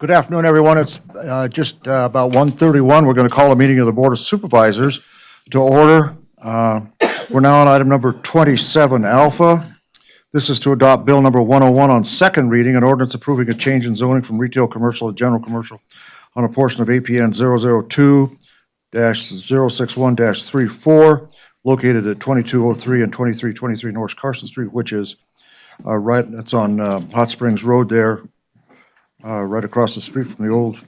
Good afternoon, everyone. It's just about 1:31. We're going to call a meeting of the Board of Supervisors to order. We're now on item number 27 alpha. This is to adopt bill number 101 on second reading, an ordinance approving a change in zoning from retail commercial to general commercial on a portion of APN 002-061-34 located at 2203 and 2323 North Carson Street, which is it's on Hot Springs Road there, right across the street from the old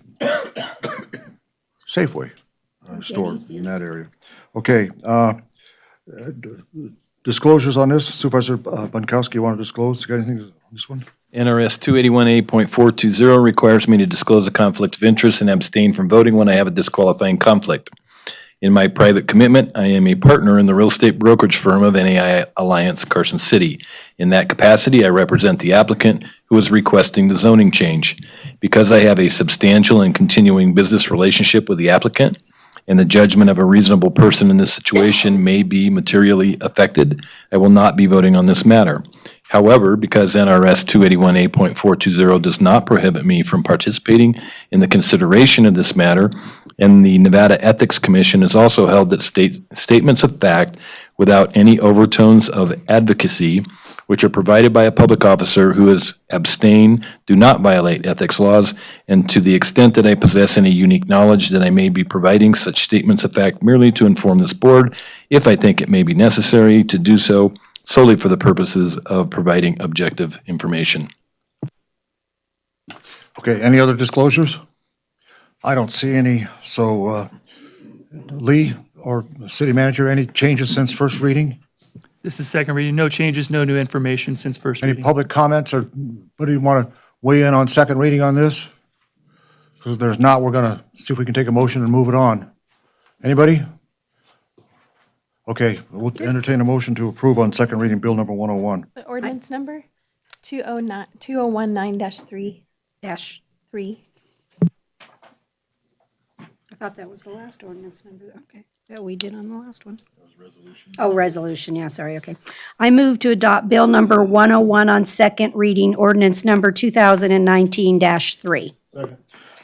Safeway store in that area. Okay, disclosures on this. Supervisor Bunkowski, you want to disclose? Got anything on this one? NRS 281A.420 requires me to disclose a conflict of interest and abstain from voting when I have a disqualifying conflict. In my private commitment, I am a partner in the real estate brokerage firm of NAI Alliance, Carson City. In that capacity, I represent the applicant who is requesting the zoning change. Because I have a substantial and continuing business relationship with the applicant, and the judgment of a reasonable person in this situation may be materially affected, I will not be voting on this matter. However, because NRS 281A.420 does not prohibit me from participating in the consideration of this matter, and the Nevada Ethics Commission has also held that statements of fact without any overtones of advocacy, which are provided by a public officer who has abstained, do not violate ethics laws, and to the extent that I possess any unique knowledge that I may be providing such statements of fact merely to inform this board, if I think it may be necessary to do so, solely for the purposes of providing objective information. Okay, any other disclosures? I don't see any. So, Lee or City Manager, any changes since first reading? This is second reading. No changes, no new information since first Any reading. public comments, or anybody want to weigh in on second reading on this? Because if there's not, we're going to see if we can take a motion and move it on. Anybody? Okay, we'll entertain a motion to approve on second reading bill number 101. The ordinance number 2019-3. I thought that was the last ordinance number. Okay, that we did on the last one. That was resolution. Oh, resolution, yeah, sorry, okay. I move to adopt bill number 101 on second reading, ordinance number 2019-3.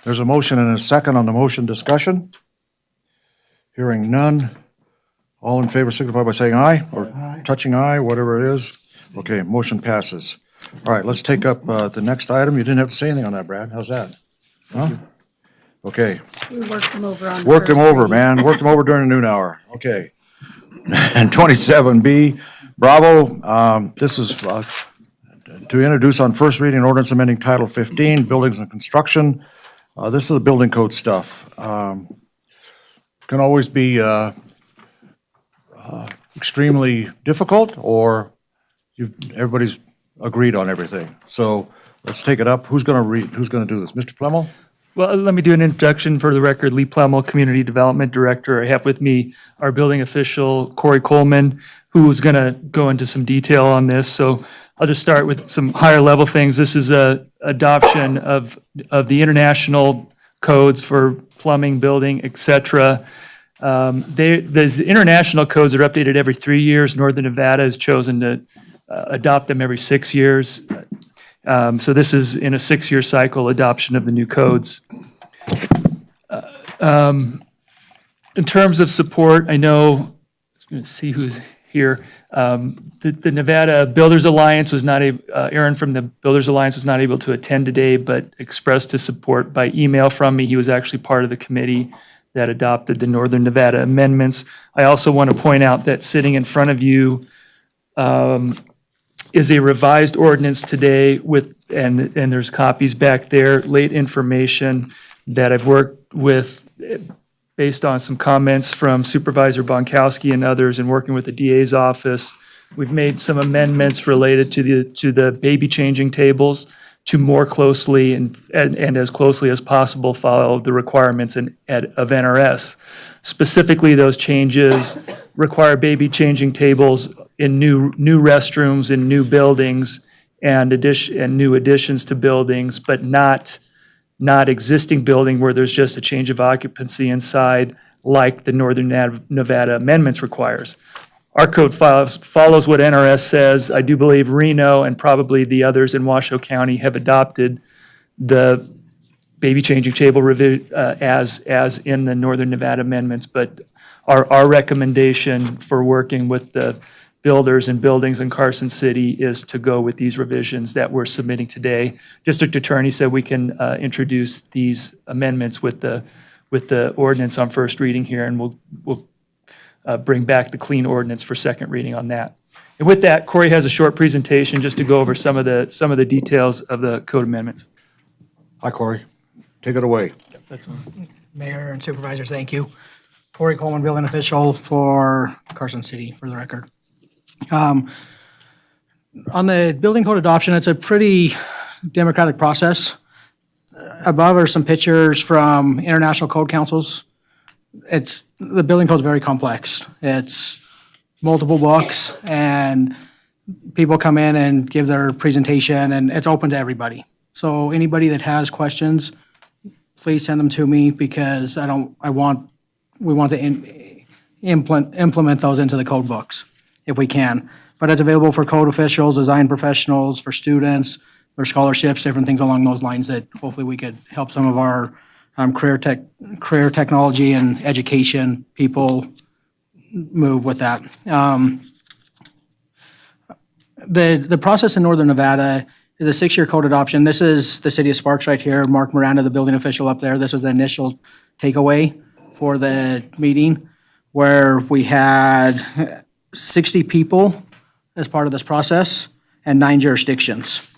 There's a motion and a second on the motion. Discussion? Hearing none. All in favor signify by saying aye, or touching aye, whatever it is. Okay, motion passes. All right, let's take up the next item. You didn't have to say anything on that, Brad. How's that? Huh? Okay. We worked them over on. Worked them first over, reading. man. Worked them over during the noon hour. Okay. And 27B, Bravo, this is to introduce on first reading an ordinance amending Title 15, Buildings and Construction. This is the building code stuff. Can always be extremely difficult, or everybody's agreed on everything. So let's take it up. Who's going to do this? Mr. Plemmel? Well, let me do an introduction for the record. Lee Plemmel, Community Development Director. I have with me our building official, Corey Coleman, who's going to go into some detail on this. So I'll just start with some higher level things. This is a adoption of the international codes for plumbing, building, et cetera. There's international codes that are updated every 3 years. Northern Nevada has chosen to adopt them every 6 years. So this is in a 6-year cycle adoption of the new codes. In terms of support, I know, I'm going to see who's here. The Nevada Builders Alliance was not Aaron from the Builders Alliance was not able to attend today, but expressed his support by email from me. He was actually part of the committee that adopted the Northern Nevada amendments. I also want to point out that sitting in front of you is a revised ordinance today and there's copies back there, late information that I've worked with based on some comments from Supervisor Bunkowski and others and working with the DA's office. We've made some amendments related to the baby changing tables to more closely and as closely as possible follow the requirements of NRS. Specifically, those changes require baby changing tables in new restrooms in new buildings and new additions to buildings, but not existing building where there's just a change of occupancy inside, like the Northern Nevada amendments requires. Our code follows what NRS says. I do believe Reno and probably the others in Washoe County have adopted the baby changing table as in the Northern Nevada amendments, but our recommendation for working with the builders and buildings in Carson City is to go with these revisions that we're submitting today. District Attorney said we can introduce these amendments with the ordinance on first reading here, and we'll bring back the clean ordinance for second reading on that. And with that, Corey has a short presentation just to go over some of the details of the code amendments. Hi, Corey. Take it away. That's all. Mayor and Supervisors, thank you. Corey Coleman, building official for Carson City, for the record. On the building code adoption, it's a pretty democratic process. Above are some pictures from international code councils. The building code is very complex. It's multiple books, and people come in and give their presentation, and it's open to everybody. So anybody that has questions, please send them to me, because we want to implement those into the code books if we can. But it's available for code officials, design professionals, for students, for scholarships, different things along those lines that hopefully we could help some of our career technology and education people move with that. The process in Northern Nevada is a 6-year code adoption. This is the city of Sparks right here. Mark Miranda, the building official up there. This was the initial takeaway for the meeting, where we had 60 people as part of this process and 9 jurisdictions.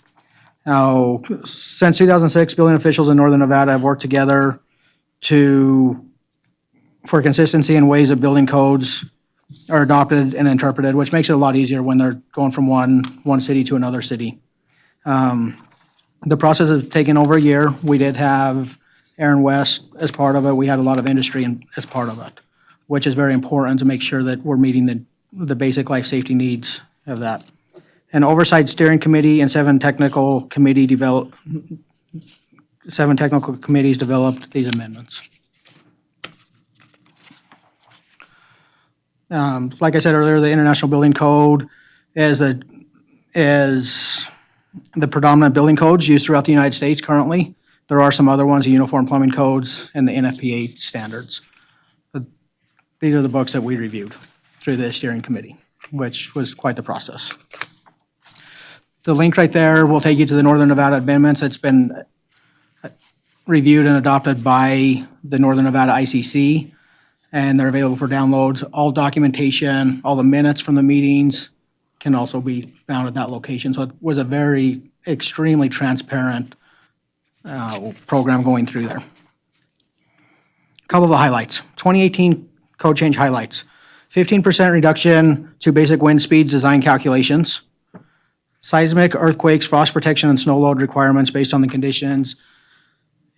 Now, since 2006, building officials in Northern Nevada have worked together for consistency in ways that building codes are adopted and interpreted, which makes it a lot easier when they're going from one city to another city. The process has taken over a year. We did have Aaron West as part of it. We had a lot of industry as part of it, which is very important to make sure that we're meeting the basic life safety needs of that. An oversight steering committee and 7 technical committees developed these amendments. Like I said earlier, the International Building Code is the predominant building codes used throughout the United States currently. There are some other ones, the Uniform Plumbing Codes and the NFPA standards. But these are the books that we reviewed through the steering committee, which was quite the process. The link right there will take you to the Northern Nevada amendments. It's been reviewed and adopted by the Northern Nevada ICC, and they're available for downloads. All documentation, all the minutes from the meetings can also be found at that location. So it was a very extremely transparent program going through there. Couple of the highlights. 2018 code change highlights. 15% reduction to basic wind speeds design calculations. Seismic, earthquakes, frost protection, and snow load requirements based on the conditions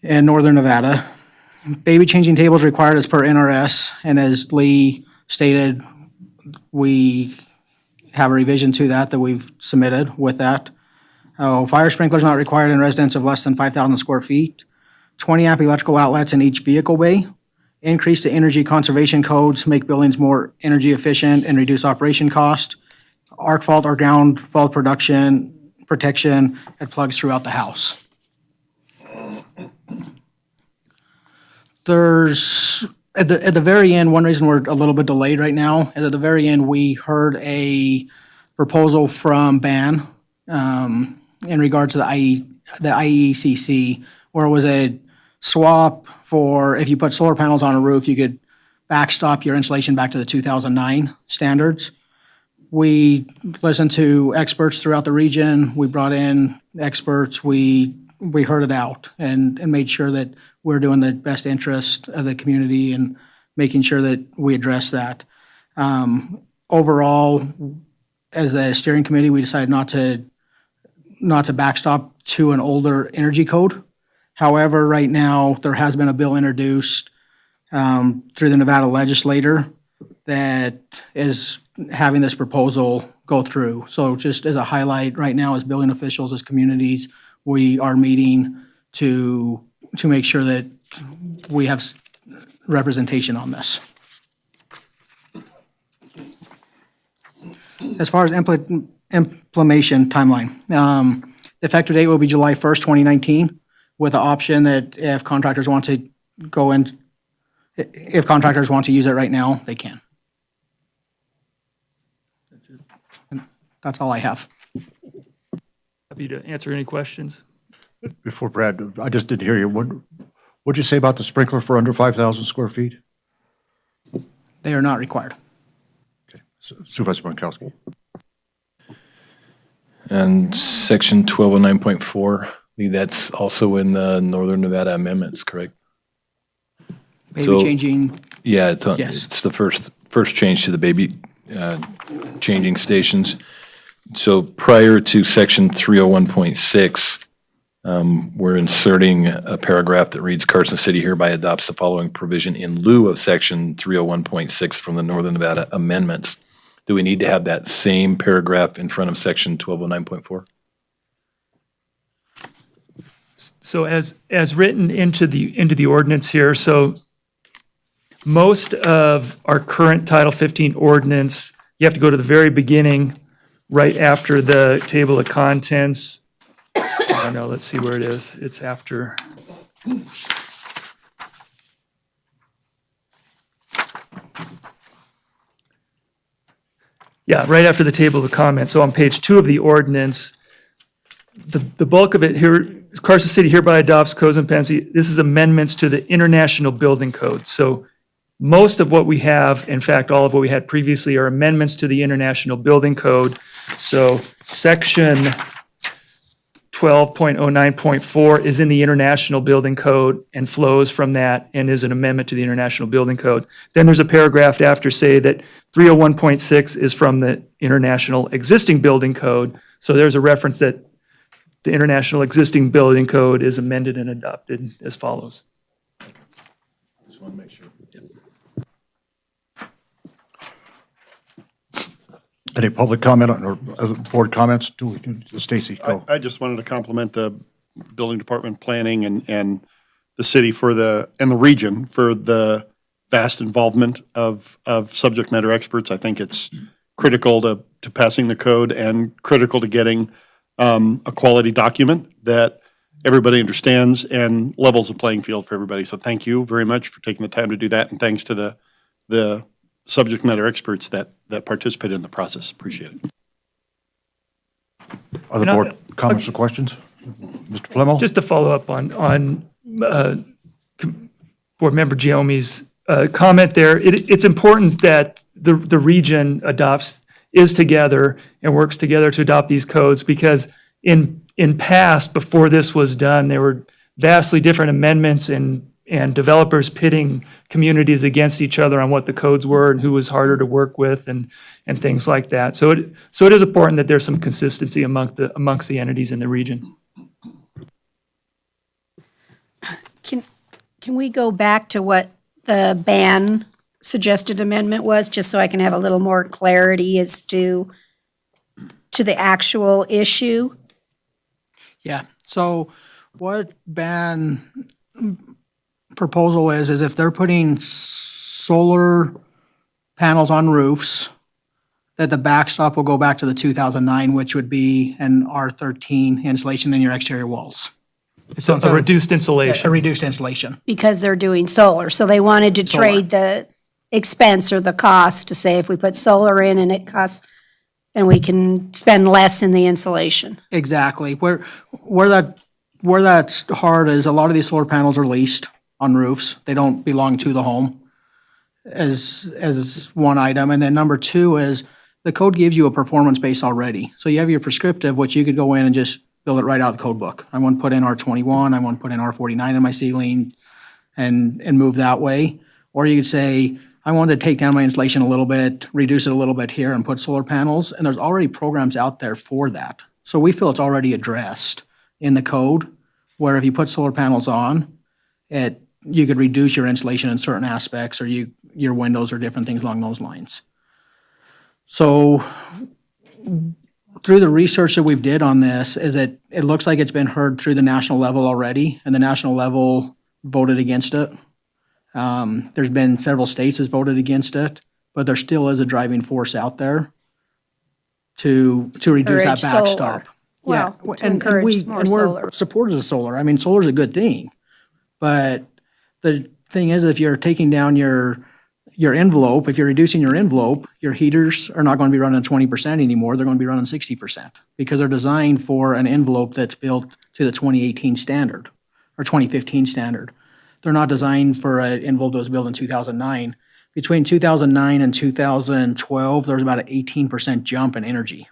in Northern Nevada. Baby changing tables required as per NRS, and as Lee stated, we have a revision to that we've submitted with that. Fire sprinklers not required in residents of less than 5,000 square feet. 20 amp electrical outlets in each vehicle bay. Increase the energy conservation codes, make buildings more energy efficient and reduce operation cost. Arc fault or ground fault protection at plugs throughout the house. There's, at the very end, one reason we're a little bit delayed right now is at the very end, we heard a proposal from BAN in regard to the IECC, where it was a swap for if you put solar panels on a roof, you could backstop your insulation back to the 2009 standards. We listened to experts throughout the region. We brought in experts. We heard it out and made sure that we're doing the best interest of the community and making sure that we address that. Overall, as a steering committee, we decided not to backstop to an older energy code. However, right now, there has been a bill introduced through the Nevada legislature that is having this proposal go through. So just as a highlight, right now, as building officials, as communities, we are meeting to make sure that we have representation on this. As far as implementation timeline, the effective date will be July 1st, 2019. with the option that if contractors want to go in, if contractors want to use it right now, they can. That's all I have. Happy to answer any questions. Before Brad, I just didn't hear you. What'd you say about the sprinkler for under 5,000 square feet? They are not required. Supervisor Bonkowski. And section 1209.4, that's also in the Northern Nevada amendments, correct? Maybe So- changing, Yeah, it's on, Yes. it's the first change to the baby changing stations. So prior to section 301.6, we're inserting a paragraph that reads Carson City hereby adopts the following provision in lieu of section 301.6 from the Northern Nevada amendments. Do we need to have that same paragraph in front of section 1209.4? So as written into the ordinance here, so most of our current Title 15 ordinance, you have to go to the very beginning, right after the table of contents. I don't know, let's see where it is. It's after. Yeah, right after the table of comments. So on page 2 of the ordinance, the bulk of it here, Carson City hereby adopts codes and penalties. This is amendments to the International Building Code. So most of what we have, in fact, all of what we had previously are amendments to the International Building Code. So section 12.09.4 is in the International Building Code and flows from that and is an amendment to the International Building Code. Then there's a paragraph after say that 301.6 is from the International Existing Building Code. So there's a reference that the International Existing Building Code is amended and adopted as follows. Just want to make sure. Any public comment or board comments? Stacy, go. I just wanted to compliment the building department planning and the city and the region for the vast involvement of subject matter experts. I think it's critical to passing the code and critical to getting a quality document that everybody understands and levels the playing field for everybody. So thank you very much for taking the time to do that, and thanks to the subject matter experts that participate in the process. Appreciate it. Other board comments or questions? Mr. Plemmel? Just to follow up on Board Member Giommi's comment there, it's important that the region is together and works together to adopt these codes, because in past, before this was done, there were vastly different amendments and developers pitting communities against each other on what the codes were and who was harder to work with and things like that. So it is important that there's some consistency amongst the entities in the region. Can we go back to what the ban suggested amendment was, just so I can have a little more clarity as to the actual issue? yeah. So what ban proposal is if they're putting solar panels on roofs, that the backstop will go back to the 2009, which would be an R13 insulation in your exterior walls. It's a reduced A insulation. reduced insulation. Because they're doing solar, so they wanted to trade the expense or the cost to say if we put solar in and it costs, then we can spend less in the insulation. Exactly. Where that's hard is a lot of these solar panels are leased on roofs. They don't belong to the home as one item. And then number two is the code gives you a performance base already. So you have your prescriptive, which you could go in and just build it right out of the code book. I want to put in R21, I want to put in R49 in my ceiling and move that way. Or you could say, I want to take down my insulation a little bit, reduce it a little bit here and put solar panels. And there's already programs out there for that. So we feel it's already addressed in the code, where if you put solar panels on, you could reduce your insulation in certain aspects, or your windows or different things along those lines. So through the research that we've did on this, is that it looks like it's been heard through the national level already, and the national level voted against it. There's been several states that's voted against it, but there still is a driving force out there to reduce that Encourage solar. backstop. Well, Yeah, to encourage more solar. We're supporters of solar. I mean, solar's a good thing. But the thing is, if you're taking down your envelope, if you're reducing your envelope, your heaters are not going to be running 20% anymore. They're going to be running 60% because they're designed for an envelope that's built to the 2018 standard or 2015 standard. They're not designed for an envelope that was built in 2009. Between 2009 and 2012, there was about an 18% jump in energy.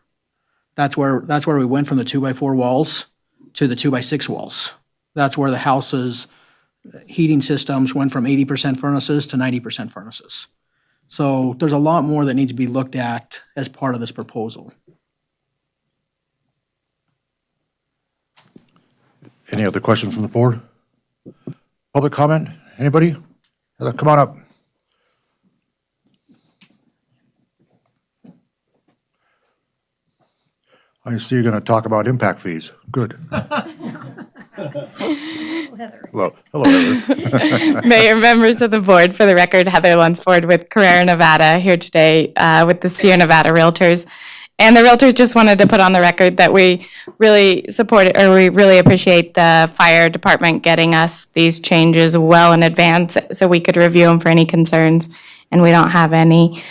That's where we went from the 2x4 walls to the 2x6 walls. That's where the house's heating systems went from 80% furnaces to 90% furnaces. So there's a lot more that needs to be looked at as part of this proposal. Any other questions from the board? Public comment? Anybody? Heather, come on up. I see you're going to talk about impact fees. Good. Hello, Heather. Mayor, members of the board, for the record, Heather Lunsford with Carrera, Nevada, here today with the Sierra Nevada Realtors. And the Realtors just wanted to put on the record that we really we really appreciate the fire department getting us these changes well in advance so we could review them for any concerns. And we don't have any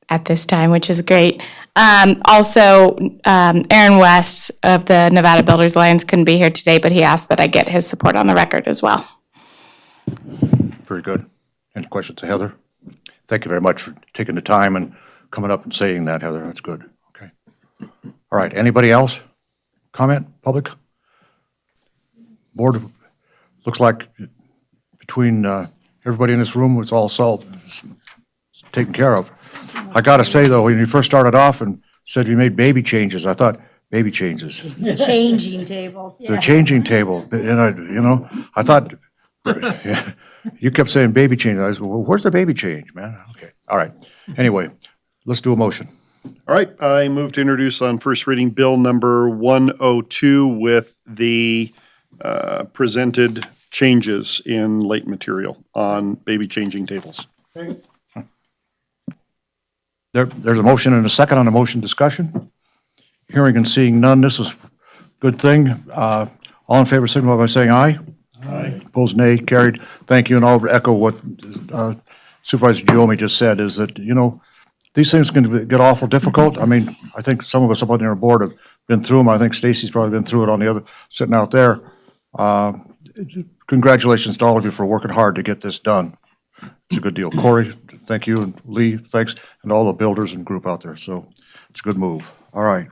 at this time, which is great. Also, Aaron West of the Nevada Builders Alliance couldn't be here today, but he asked that I get his support on the record as well. Very good. Any questions to Heather? Thank you very much for taking the time and coming up and saying that, Heather. That's good. Okay. All right. Anybody else? Comment? Public? Board? Looks like between everybody in this room, it's all taken care of. I got to say, though, when you first started off and said you made baby changes, I thought, baby changes. Changing tables, The changing table, and I thought, yeah, you kept saying baby change. I was, well, where's the baby change, man? Okay, all right. Anyway, let's do a motion. All right, I move to introduce on first reading Bill number 102 with the presented changes in late material on baby changing tables. There's a motion and a second on the motion discussion. Hearing and seeing none, this is a good thing. All in favor, signify by saying aye. Aye. Opposed, nay. Carried. Thank you, and I'll echo what Supervisor Giomi just said, is that, these things can get awful difficult. I mean, I think some of us up on our board have been through them. I think Stacy's probably been through it on the other, sitting out there. Congratulations to all of you for working hard to get this done. It's a good deal. Corey, thank you, and Lee, thanks, and all the builders and group out there. So it's a good move. All right.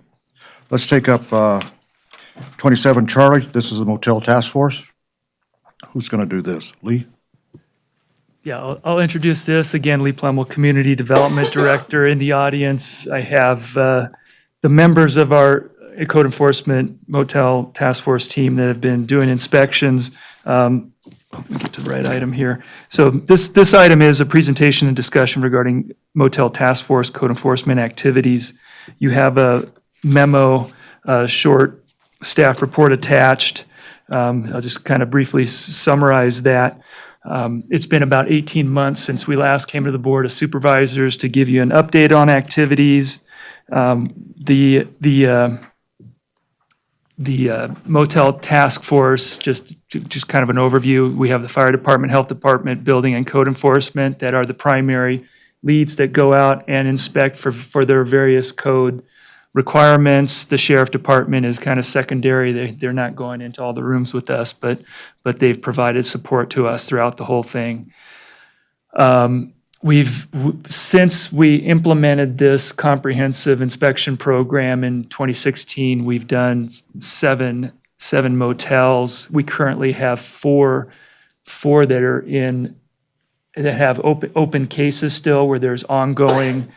Let's take up 27, Charlie. This is the motel task force. Who's going to do this? Lee? Yeah, I'll introduce this. Again, Lee Plumwell, Community Development Director. In the audience, I have the members of our code enforcement motel task force team that have been doing inspections. Let me get to the right item here. So this item is a presentation and discussion regarding motel task force code enforcement activities. You have a memo, short staff report attached. I'll just kind of briefly summarize that. It's been about 18 months since we last came to the Board of Supervisors to give you an update on activities. The motel task force, just kind of an overview. We have the fire department, health department, building and code enforcement that are the primary leads that go out and inspect for their various code requirements. The sheriff department is kind of secondary. They're not going into all the rooms with us, but they've provided support to us throughout the whole thing. Since we implemented this comprehensive inspection program in 2016, we've done seven motels. We currently have four that have open cases still, where there's ongoing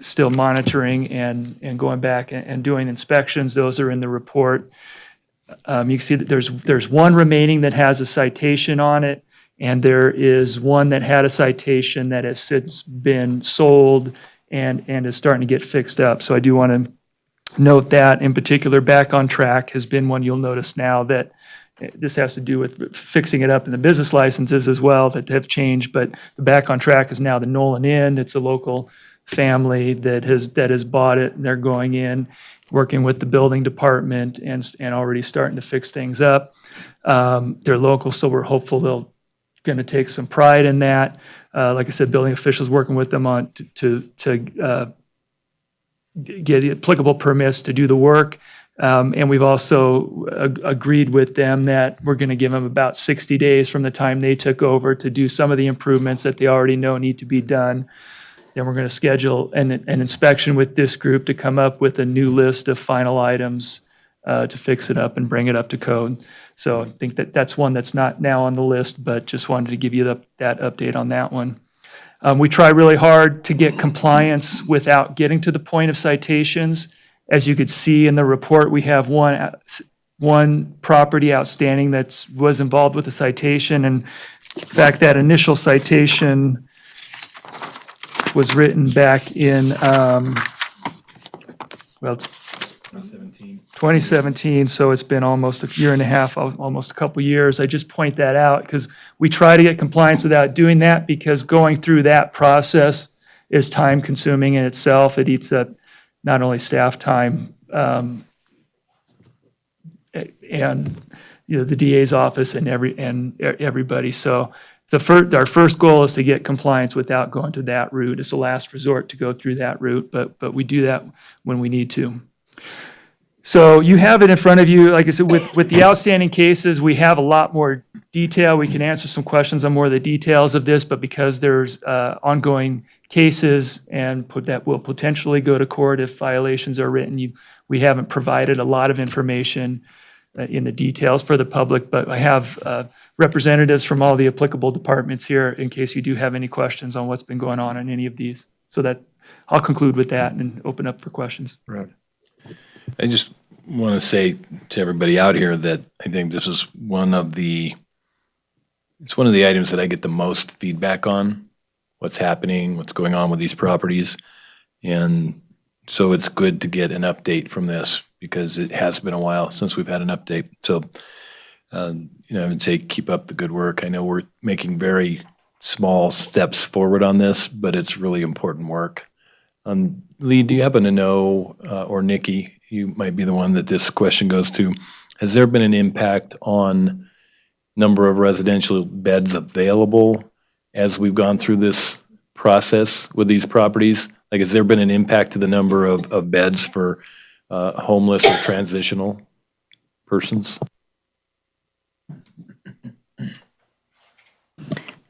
still monitoring and going back and doing inspections. Those are in the report. You can see that there's one remaining that has a citation on it. And there is one that had a citation that has since been sold and is starting to get fixed up. So I do want to note that. In particular, Back on Track has been one you'll notice now that this has to do with fixing it up in the business licenses as well that have changed. But the Back on Track is now the Nolan Inn. It's a local family that has bought it, and they're going in. working with the building department and already starting to fix things up. They're local, so we're hopeful they'll going to take some pride in that. Like I said, building officials working with them on to get applicable permits to do the work. And we've also agreed with them that we're going to give them about 60 days from the time they took over to do some of the improvements that they already know need to be done. Then we're going to schedule an inspection with this group to come up with a new list of final items to fix it up and bring it up to code. So I think that's one that's not now on the list, but just wanted to give you that update on that one. We try really hard to get compliance without getting to the point of citations. As you could see in the report, we have one property outstanding that was involved with a citation. And in fact, that initial citation was written back in, 2017, so it's been almost a year and a half, almost a couple years. I just point that out because we try to get compliance without doing that, because going through that process is time consuming in itself. It eats up not only staff time, and the DA's office and everybody. So our first goal is to get compliance without going to that route. It's a last resort to go through that route, but we do that when we need to. So you have it in front of you. Like I said, with the outstanding cases, we have a lot more detail. We can answer some questions on more of the details of this, but because there's ongoing cases and that will potentially go to court if violations are written, we haven't provided a lot of information in the details for the public, but I have representatives from all the applicable departments here in case you do have any questions on what's been going on in any of these. So that I'll conclude with that and open up for questions. Right. I just want to say to everybody out here that I think this is one of the items that I get the most feedback on, what's happening, what's going on with these properties. And so it's good to get an update from this because it has been a while since we've had an update. So, I would say keep up the good work. I know we're making very small steps forward on this, but it's really important work. Lee, do you happen to know, or Nikki, you might be the one that this question goes to, has there been an impact on number of residential beds available as we've gone through this process with these properties? Like, has there been an impact to the number of beds for homeless or transitional persons?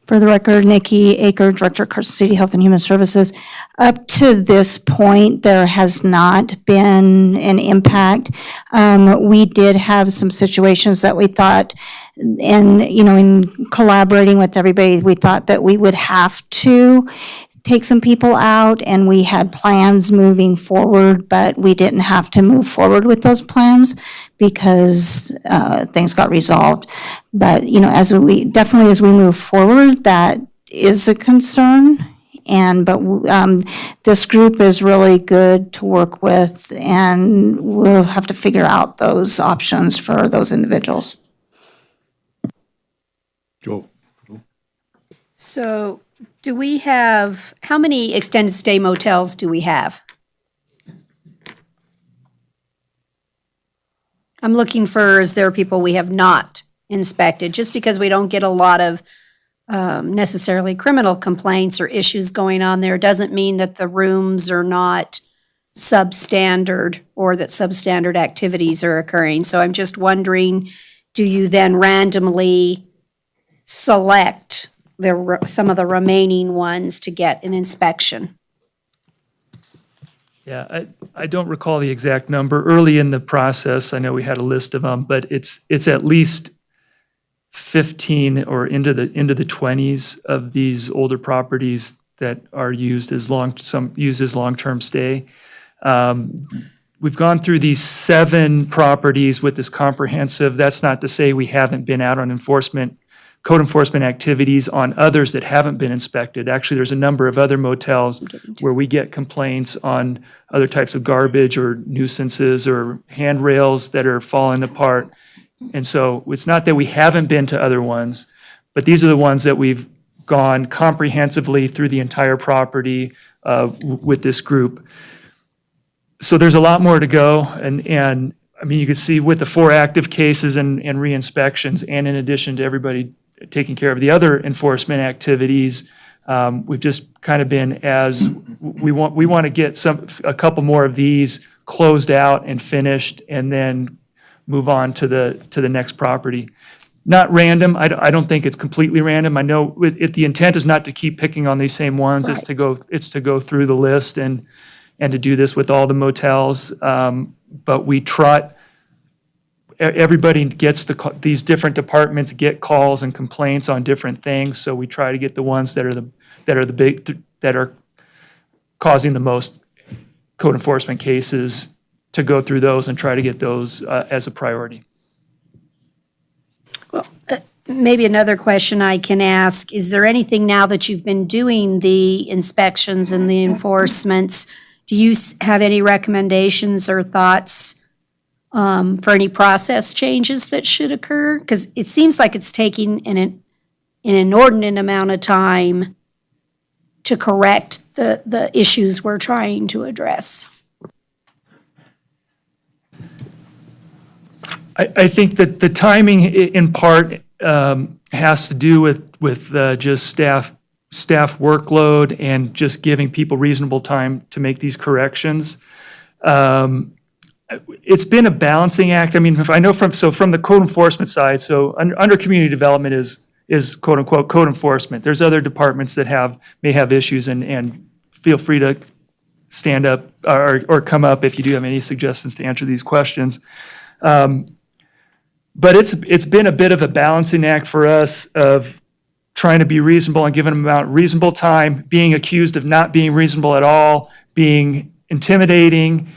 For the record, Nikki Aker, Director, Carson City Health and Human Services. Up to this point, there has not been an impact. We did have some situations that we thought, and, in collaborating with everybody, we thought that we would have to take some people out, and we had plans moving forward, but we didn't have to move forward with those plans because things got resolved. But, as we move forward, that is a concern. But this group is really good to work with, and we'll have to figure out those options for those individuals. Joe. So do we have, how many extended stay motels do we have? I'm looking for, is there people we have not inspected? Just because we don't get a lot of necessarily criminal complaints or issues going on there doesn't mean that the rooms are not substandard or that substandard activities are occurring. So I'm just wondering, do you then randomly select some of the remaining ones to get an inspection? Yeah, I don't recall the exact number. Early in the process, I know we had a list of them, but it's at least 15 or into the 20s of these older properties that are used as long-term stay. We've gone through these 7 properties with this comprehensive. That's not to say we haven't been out on code enforcement activities on others that haven't been inspected. Actually, there's a number of other motels where we get complaints on other types of garbage or nuisances or handrails that are falling apart. And so it's not that we haven't been to other ones, but these are the ones that we've gone comprehensively through the entire property with this group. So there's a lot more to go, and I mean, you can see with the 4 active cases and re-inspections, and in addition to everybody taking care of the other enforcement activities, we've just kind of been we want to get a couple more of these closed out and finished, and then move on to the next property. Not random. I don't think it's completely random. I know the intent is not to keep picking on these same ones. It's to go through the list and to do this with all the motels. But we everybody gets these different departments get calls and complaints on different things. So we try to get the ones that are causing the most code enforcement cases to go through those and try to get those as a priority. Maybe another question I can ask, is there anything now that you've been doing the inspections and the enforcements, do you have any recommendations or thoughts for any process changes that should occur? Because it seems like it's taking an inordinate amount of time to correct the issues we're trying to address. I think that the timing in part has to do with just staff workload and just giving people reasonable time to make these corrections. It's been a balancing act. I mean, if I know from the code enforcement side, so under community development is quote unquote code enforcement. There's other departments that may have issues, and feel free to stand up or come up if you do have any suggestions to answer these questions. But it's been a bit of a balancing act for us of trying to be reasonable and giving them about reasonable time, being accused of not being reasonable at all, being intimidating,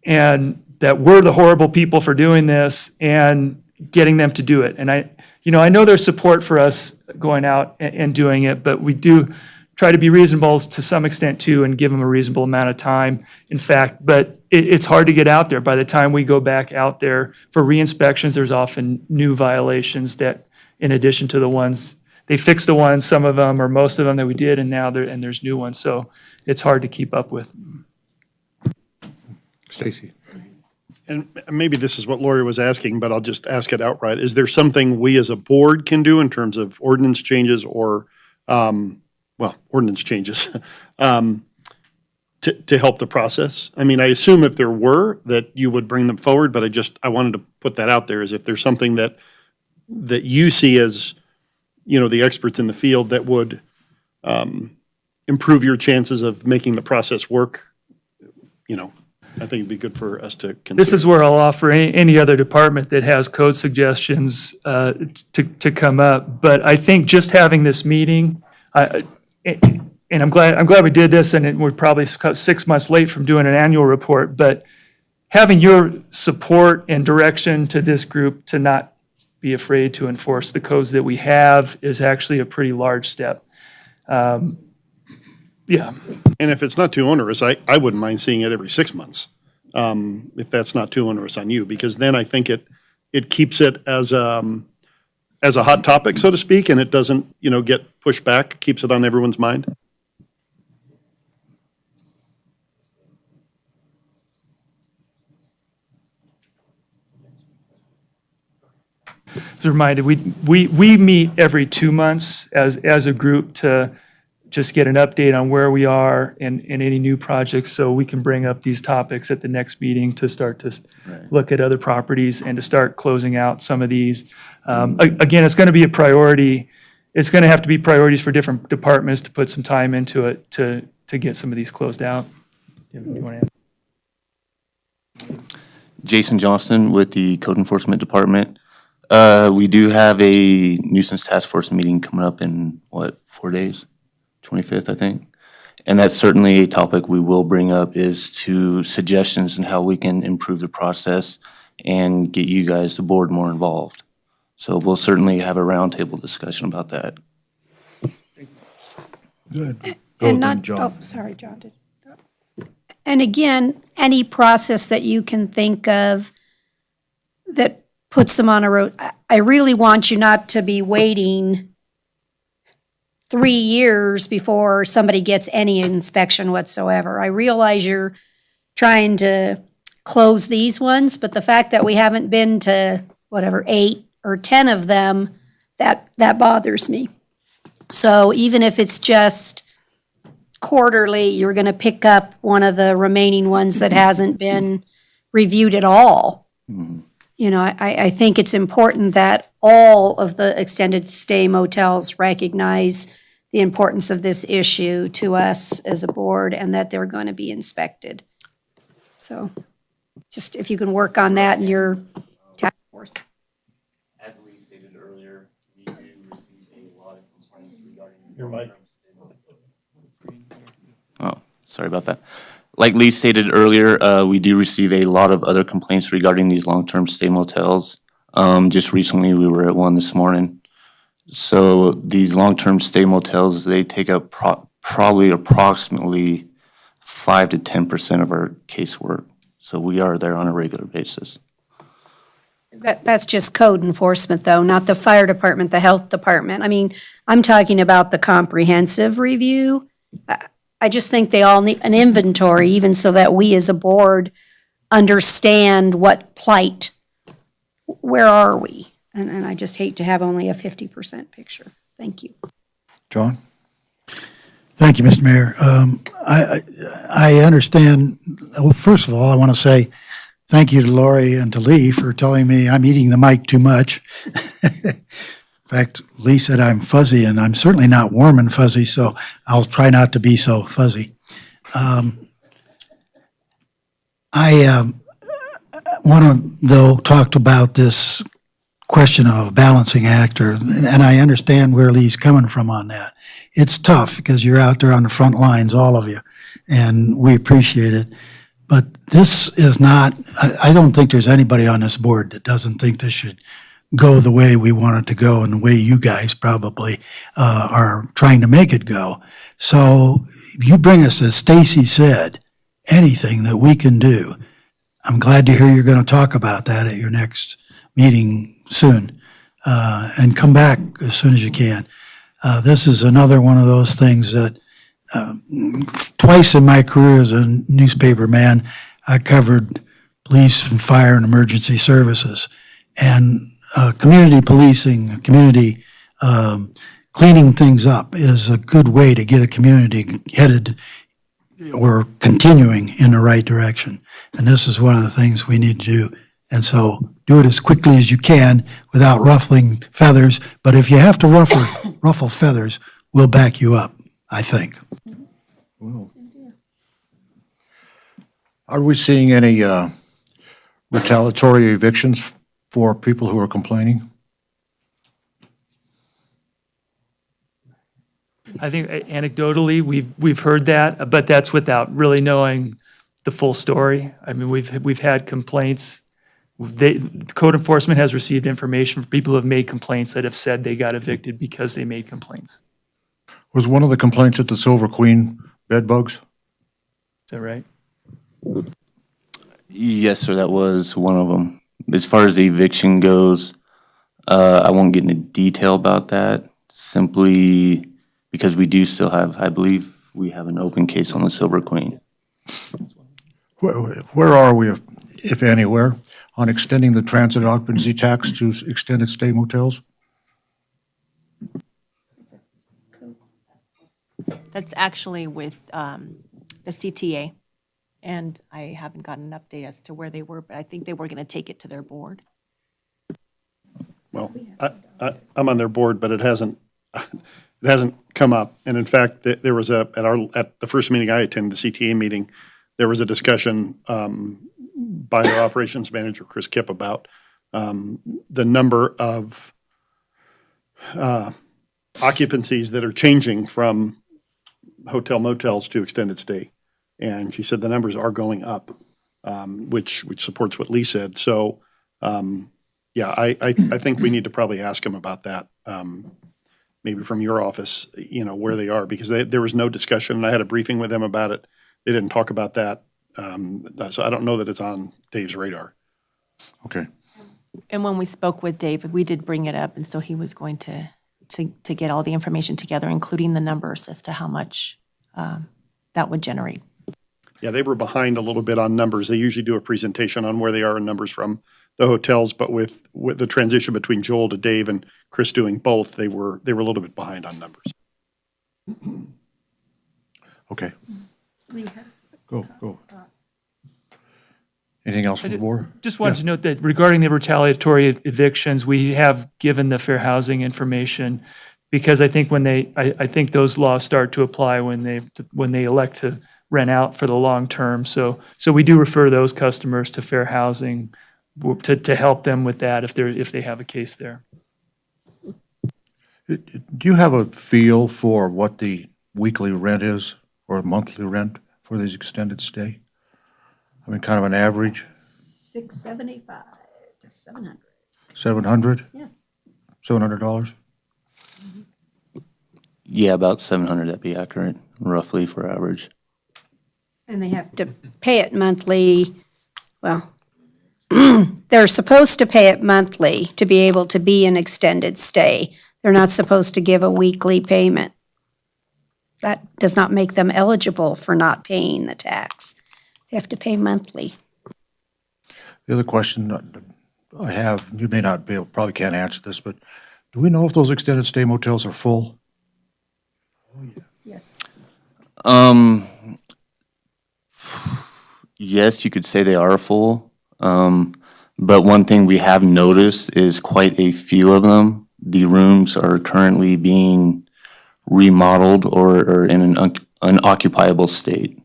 and that we're the horrible people for doing this, and getting them to do it. And I know there's support for us going out and doing it, but we do try to be reasonable to some extent too, and give them a reasonable amount of time. In fact, but it's hard to get out there. By the time we go back out there for re-inspections, there's often new violations that, in addition to the ones, they fixed the ones, some of them or most of them that we did, and now there's new ones. So it's hard to keep up with. Stacy. And maybe this is what Lori was asking, but I'll just ask it outright. Is there something we as a board can do in terms of ordinance changes or, ordinance changes to help the process? I mean, I assume if there were, that you would bring them forward, but I wanted to put that out there, is if there's something that you see as, the experts in the field that would improve your chances of making the process work, I think it'd be good for us to consider. This is where I'll offer any other department that has code suggestions to come up. But I think just having this meeting, and I'm glad we did this, and we're probably 6 months late from doing an annual report, but having your support and direction to this group to not be afraid to enforce the codes that we have is actually a pretty large step. Yeah. And if it's not too onerous, I wouldn't mind seeing it every 6 months, if that's not too onerous on you, because then I think it keeps it as a hot topic, so to speak, and it doesn't, get pushed back, keeps it on everyone's mind. As a reminder, we meet every 2 months as a group to just get an update on where we are and any new projects, so we can bring up these topics at the next meeting to start to look at other properties and to start closing out some of these. Again, it's going to be a priority. It's going to have to be priorities for different departments to put some time into it to get some of these closed out. You want to add? Jason Johnston with the Code Enforcement Department. We do have a nuisance task force meeting coming up in, 4 days? 25th, I think. And that's certainly a topic we will bring up, is to suggestions and how we can improve the process and get you guys, the board, more involved. So we'll certainly have a roundtable discussion about that. Good. And not, sorry, John did. And again, any process that you can think of that puts them on a road, I really want you not to be waiting 3 years before somebody gets any inspection whatsoever. I realize you're trying to close these ones, but the fact that we haven't been to whatever, 8 or 10 of them, that bothers me. So even if it's just quarterly, you're gonna pick up one of the remaining ones that hasn't been reviewed at all. You know, I think it's important that all of the extended stay motels recognize the importance of this issue to us as a board and that they're going to be inspected. So just if you can work on that in your task force. As Lee stated earlier, we do receive a lot of complaints regarding. Oh, sorry about that. Like Lee stated earlier, we do receive a lot of other complaints regarding these long-term stay motels. Just recently, we were at one this morning. So these long-term stay motels, they take up probably approximately 5 to 10% of our casework. So we are there on a regular basis. That's just code enforcement, though, not the fire department, the health department. I mean, I'm talking about the comprehensive review. I just think they all need an inventory, even so that we as a board understand what plight, where are we? And I just hate to have only a 50% picture. Thank you. John? Thank you, Mr. Mayor. I understand, well, first of all, I want to say thank you to Lori and to Lee for telling me I'm eating the mic too much. In fact, Lee said I'm fuzzy, and I'm certainly not warm and fuzzy, so I'll try not to be so fuzzy. I want to, though, talk about this question of a balancing act, and I understand where Lee's coming from on that. It's tough because you're out there on the front lines, all of you, and we appreciate it. But this is not, I don't think there's anybody on this board that doesn't think this should go the way we want it to go and the way you guys probably are trying to make it go. So if you bring us, as Stacy said, anything that we can do, I'm glad to hear you're going to talk about that at your next meeting soon, and come back as soon as you can. This is another one of those things that twice in my career as a newspaper man, I covered police and fire and emergency services. And community policing, community cleaning things up is a good way to get a community headed or continuing in the right direction. And this is one of the things we need to do. And so do it as quickly as you can without ruffling feathers. But if you have to ruffle feathers, we'll back you up, I think. Are we seeing any retaliatory evictions for people who are complaining? I think anecdotally, we've heard that, but that's without really knowing the full story. I mean, we've had complaints. Code enforcement has received information from people who have made complaints that have said they got evicted because they made complaints. Was one of the complaints at the Silver Queen bed bugs? Is that right? Yes, sir, that was one of them. As far as the eviction goes, I won't get into detail about that, simply because we do still have, I believe, we have an open case on the Silver Queen. Where are we, if anywhere, on extending the transit occupancy tax to extended stay motels? That's actually with the CTA, and I haven't gotten an update as to where they were, but I think they were going to take it to their board. Well, I'm on their board, but it hasn't come up. And in fact, there was at the first meeting I attended, the CTA meeting, there was a discussion by their operations manager, Chris Kipp, about the number of occupancies that are changing from hotel motels to extended stay. And she said the numbers are going up, which supports what Lee said. So, yeah, I think we need to probably ask him about that, maybe from your office, where they are, because there was no discussion. And I had a briefing with them about it. They didn't talk about that. So I don't know that it's on Dave's radar. Okay. And when we spoke with Dave, we did bring it up, and so he was going to get all the information together, including the numbers as to how much that would generate. Yeah, they were behind a little bit on numbers. They usually do a presentation on where they are in numbers from the hotels, but with the transition between Joel to Dave and Chris doing both, they were a little bit behind on numbers. Okay. Go. Anything else from the board? Just wanted to note that regarding the retaliatory evictions, we have given the fair housing information because I think I think those laws start to apply when they elect to rent out for the long term. So we do refer those customers to fair housing to help them with that if they have a case there. Do you have a feel for what the weekly rent is or monthly rent for these extended stay? I mean, kind of an average, 675 to 700. 700? Yeah. $700? Yeah, about 700, that'd be accurate, roughly for average. And they have to pay it monthly, well, they're supposed to pay it monthly to be able to be an extended stay. They're not supposed to give a weekly payment. That does not make them eligible for not paying the tax. They have to pay monthly. The other question I have, you may not be able, probably can't answer this, but do we know if those extended stay motels are full? Yes. Yes, you could say they are full. But one thing we have noticed is quite a few of them. The rooms are currently being remodeled or in an unoccupiable state.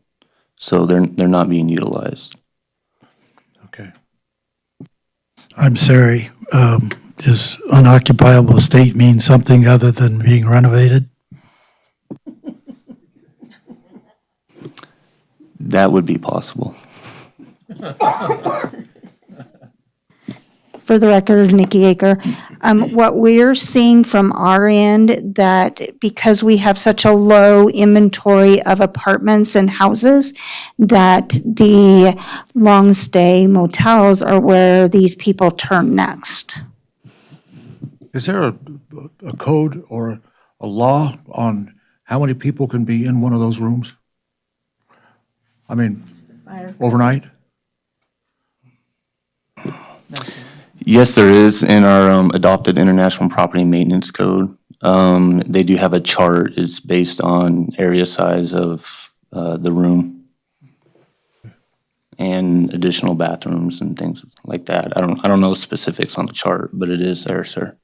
So they're not being utilized. Okay. I'm sorry, does unoccupiable estate mean something other than being renovated? That would be possible. For the record, Nikki Aker, what we're seeing from our end, that because we have such a low inventory of apartments and houses, that the long-stay motels are where these people turn next. Is there a code or a law on how many people can be in one of those rooms? I mean, overnight? Yes, there is in our adopted International Property Maintenance Code. They do have a chart. It's based on area size of the room and additional bathrooms and things like that. I don't know specifics on the chart, but it is there, sir.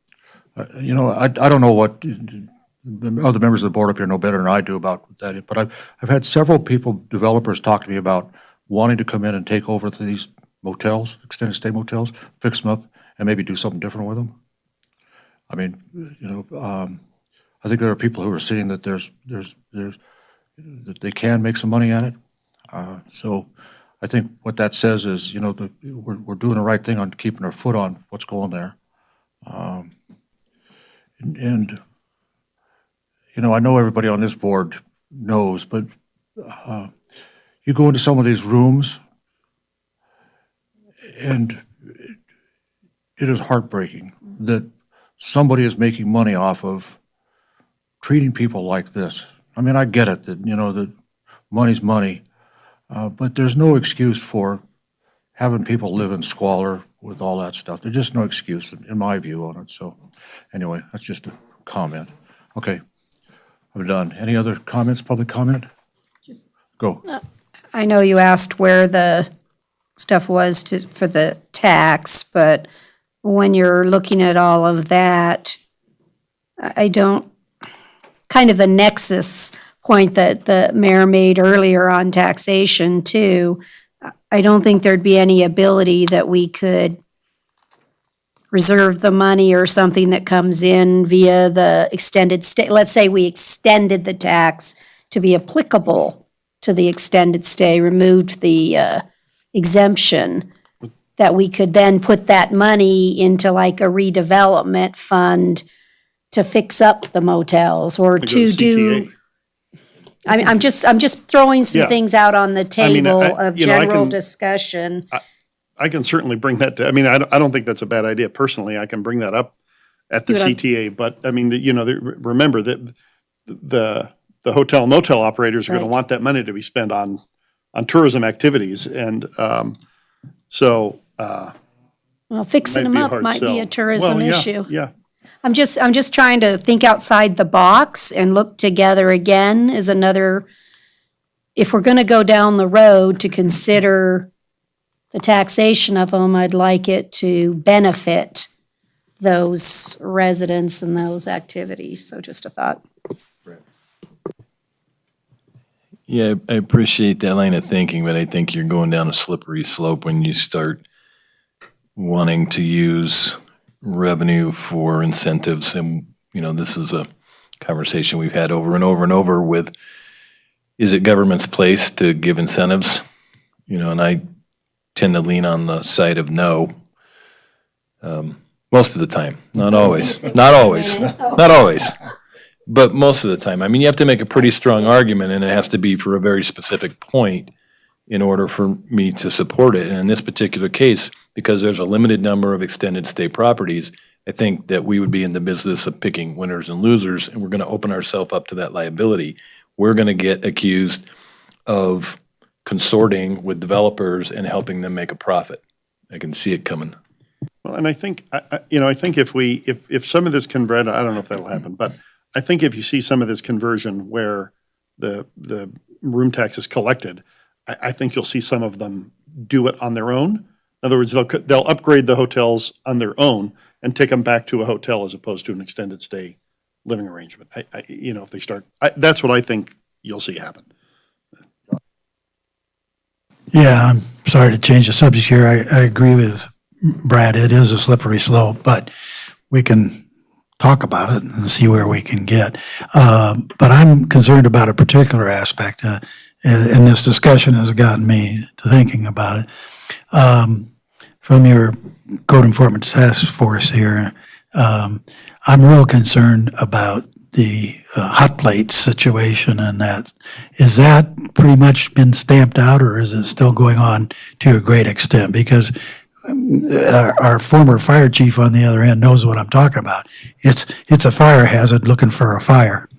You know, I don't know what the other members of the board up here know better than I do about that, but I've had several people, developers, talk to me about wanting to come in and take over these motels, extended stay motels, fix them up, and maybe do something different with them. I mean, you know, I think there are people who are seeing that that they can make some money at it. So I think what that says is, you know, we're doing the right thing on keeping our foot on what's going there. And you know, I know everybody on this board knows, but you go into some of these rooms, and it is heartbreaking that somebody is making money off of treating people like this. I mean, I get it that, you know, that money's money, but there's no excuse for having people live in squalor with all that stuff. There's just no excuse, in my view, on it. So anyway, that's just a comment. Okay, I'm done. Any other comments, public comment? Go. I know you asked where the stuff was for the tax, but when you're looking at all of that, I don't, kind of the nexus point that the mayor made earlier on taxation too, I don't think there'd be any ability that we could reserve the money or something that comes in via the extended stay. Let's say we extended the tax to be applicable to the extended stay, removed the exemption, that we could then put that money into like a redevelopment fund to fix up the motels or to do. CTA. I'm just throwing some Yeah. things out on the table of you know, I general can- discussion. I can certainly bring that to, I mean, I don't think that's a bad idea. Personally, I can bring that up at the See what CTA, but I mean, you know, remember that the hotel motel operators are gonna Right. want that money to be spent on tourism activities. And so Well, fixing might them be a up hard might be a sell. tourism Well, yeah, issue. Yeah. I'm just trying to think outside the box and look together again is another, if we're gonna go down the road to consider the taxation of them, I'd like it to benefit those residents and those activities. So just a thought. Yeah, I appreciate that line of thinking, but I think you're going down a slippery slope when you start wanting to use revenue for incentives. And, this is a conversation we've had over and over and over with, is it government's place to give incentives? And I tend to lean on the side of no. Most of the time, not always, not always, not always. But most of the time, you have to make a pretty strong argument, and it has to be for a very specific point in order for me to support it. And in this particular case, because there's a limited number of extended stay properties, I think that we would be in the business of picking winners and losers, and we're going to open ourselves up to that liability. We're going to get accused of consorting with developers and helping them make a profit. I can see it coming. Well, and I think, I think if some of this convert, I don't know if that'll happen, but I think if you see some of this conversion where the room tax is collected, I think you'll see some of them do it on their own. In other words, they'll upgrade the hotels on their own and take them back to a hotel as opposed to an extended stay living arrangement. If they start, that's what I think you'll see happen. Yeah, I'm sorry to change the subject here. I agree with Brad. It is a slippery slope, but we can talk about it and see where we can get. But I'm concerned about a particular aspect, and this discussion has gotten me to thinking about it. From your code enforcement task force here, I'm real concerned about the hot plate situation, and that, is that pretty much been stamped out, or is it still going on to a great extent? Because our former fire chief on the other end knows what I'm talking about. It's a fire hazard looking for a fire.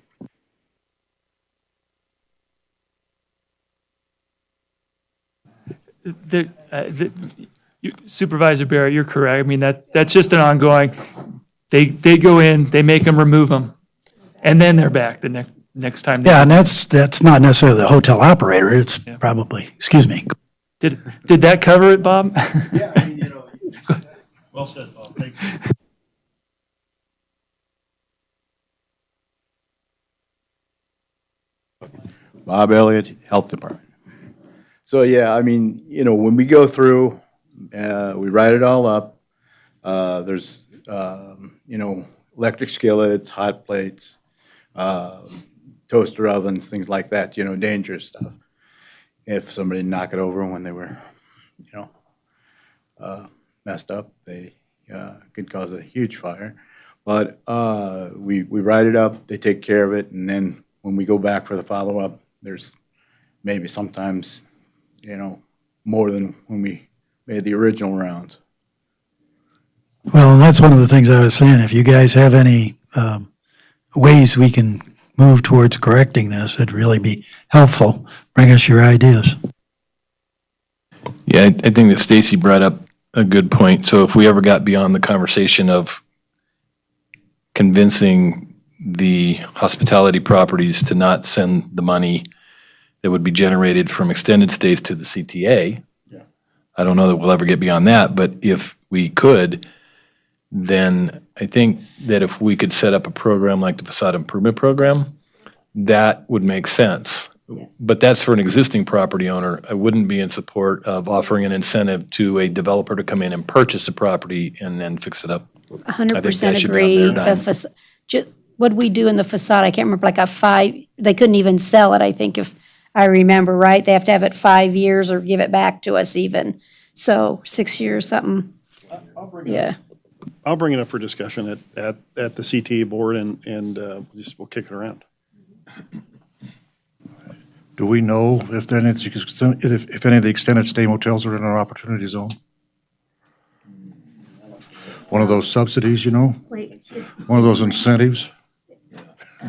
Supervisor Barrett, you're correct. That's just an ongoing, they go in, they make them remove them, and then they're back the next time. Yeah, and that's not necessarily the hotel operator. It's probably, excuse me. Did that cover it, Bob? Yeah, well said, Bob. Thank you. Bob Elliott, Health Department. So, yeah, when we go through, we write it all up. There's, electric skillets, hot plates, toaster ovens, things like that, dangerous stuff. If somebody knock it over when they were, messed up, they could cause a huge fire. But we write it up, they take care of it, and then when we go back for the follow-up, there's maybe sometimes, more than when we made the original rounds. Well, and that's one of the things I was saying. If you guys have any ways we can move towards correcting this, it'd really be helpful. Bring us your ideas. Yeah, I think that Stacy brought up a good point. So if we ever got beyond the conversation of convincing the hospitality properties to not send the money that would be generated from extended stays to the CTA, I don't know that we'll ever get beyond that, but if we could, then I think that if we could set up a program like the facade improvement program, that would make sense. But that's for an existing property owner. I wouldn't be in support of offering an incentive to a developer to come in and purchase a property and then fix it up. 100% should be on agree. their dime. What'd we do in the facade? I can't remember, they couldn't even sell it, I think, if I remember right. They have to have it 5 years or give it back to us even. So 6 years, something. Yeah. I'll bring it up for discussion at the CTA board and we'll kick it around. Do we know if any of the extended stay motels are in our opportunity zone? One of those subsidies, Wait, excuse me. one of those incentives?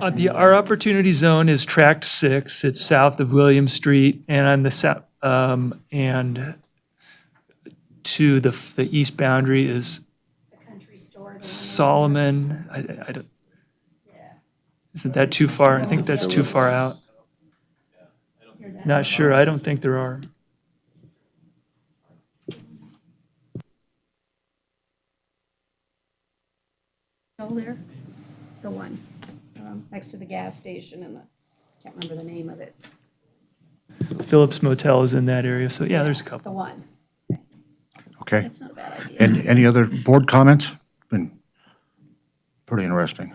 Our opportunity zone is tract 6. It's south of William Street, and on the And to the east boundary is Solomon. I don't, isn't that too far? I think that's too far out. Not sure. I don't think there are. Oh, there, the one, next to the gas station and can't remember the name of it. Phillips Motel is in that area, so yeah, there's a The couple. one. Okay. That's not a bad idea. And any other board comments? Been pretty interesting.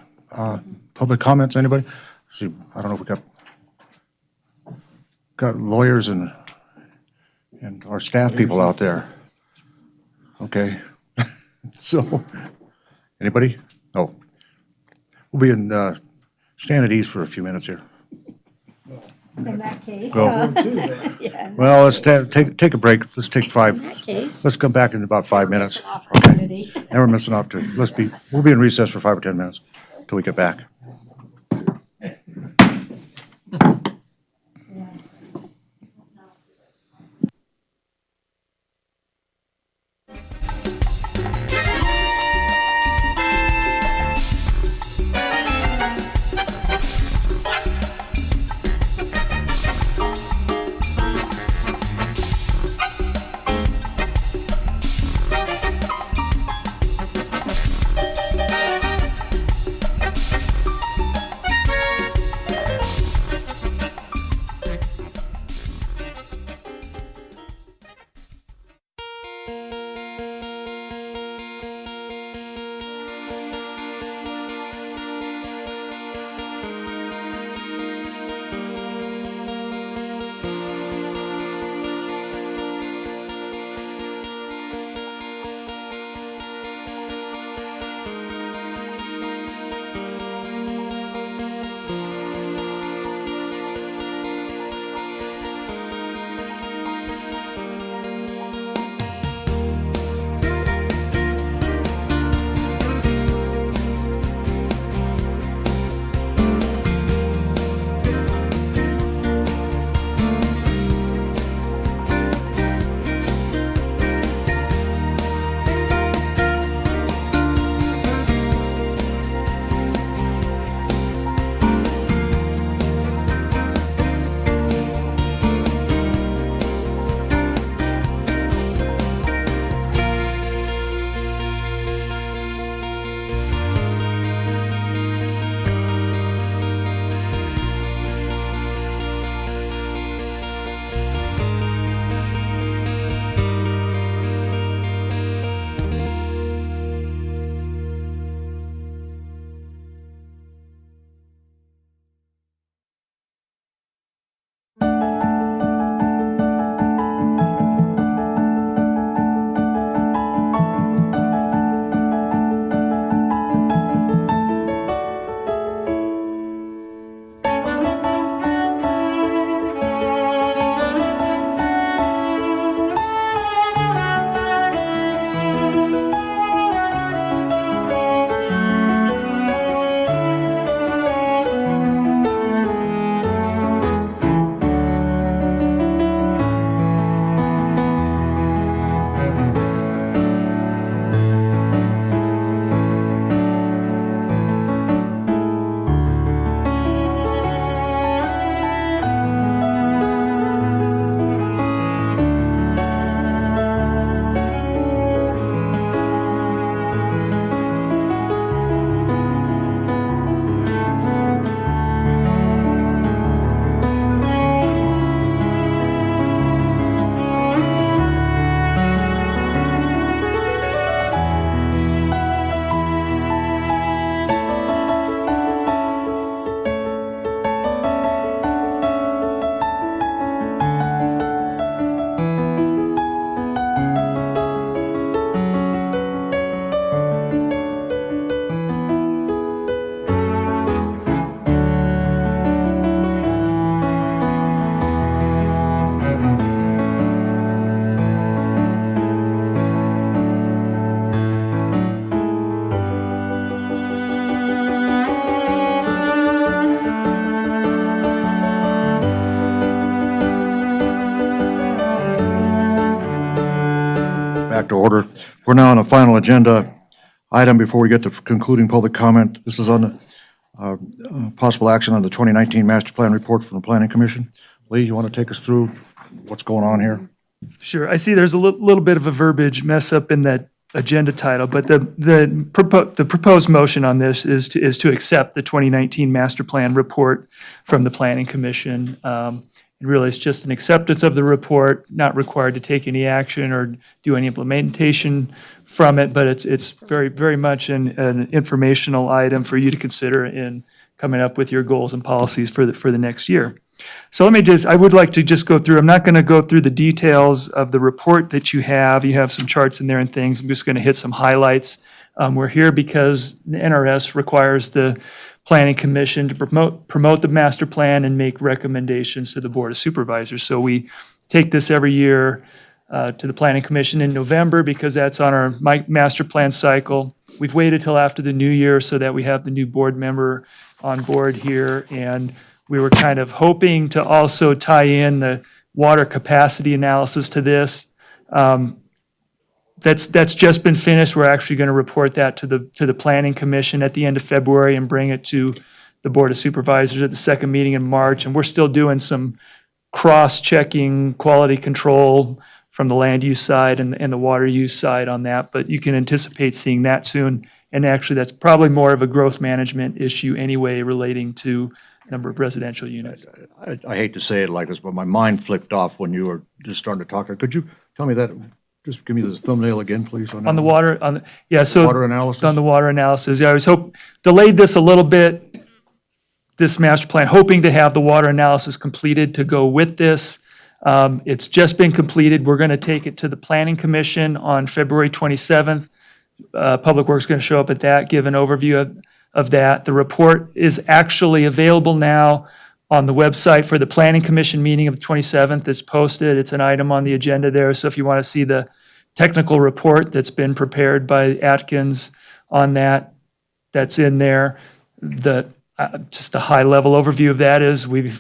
Public comments, anybody? See, I don't know if we got lawyers and our staff people out there. Okay. So, anybody? No. We'll be in, stand at ease for a few minutes here. In that case, Go. yeah, in Well, let's take a break. Let's take five. that case. Let's come back in about 5 minutes. Opportunity. Never miss an opportunity. We'll be in recess for 5 or 10 minutes till we get back. back to order. We're now on the final agenda item before we get to concluding public comment. This is on the possible action on the 2019 Master Plan Report from the Planning Commission. Lee, you want to take us through what's going on here? Sure. I see there's a little bit of a verbiage mess up in that agenda title, but the proposed motion on this is to accept the 2019 Master Plan Report from the Planning Commission. And really, it's just an acceptance of the report, not required to take any action or do any implementation from it, but it's very, very much an informational item for you to consider in coming up with your goals and policies for the next year. So I would like to just go through, I'm not going to go through the details of the report that you have. You have some charts in there and things. I'm just going to hit some highlights. We're here because the NRS requires the Planning Commission to promote the master plan and make recommendations to the Board of Supervisors. So we take this every year to the Planning Commission in November because that's on our master plan cycle. We've waited till after the new year so that we have the new board member on board here. And we were kind of hoping to also tie in the water capacity analysis to this. That's just been finished. We're actually going to report that to the Planning Commission at the end of February and bring it to the Board of Supervisors at the second meeting in March. And we're still doing some cross-checking quality control from the land use side and the water use side on that. But you can anticipate seeing that soon. And actually, that's probably more of a growth management issue anyway relating to number of residential units. I hate to say it like this, but my mind flipped off when you were just starting to talk. Could you tell me that? Just give me the thumbnail again, please. On the water, so. Water analysis? On the water analysis, yeah, I was delayed this a little bit, this master plan, hoping to have the water analysis completed to go with this. It's just been completed. We're going to take it to the Planning Commission on February 27th. Public Works is going to show up at that, give an overview of that. The report is actually available now on the website for the Planning Commission meeting of the 27th. It's posted. It's an item on the agenda there. So if you want to see the technical report that's been prepared by Atkins on that, that's in there. Just a high-level overview of that is we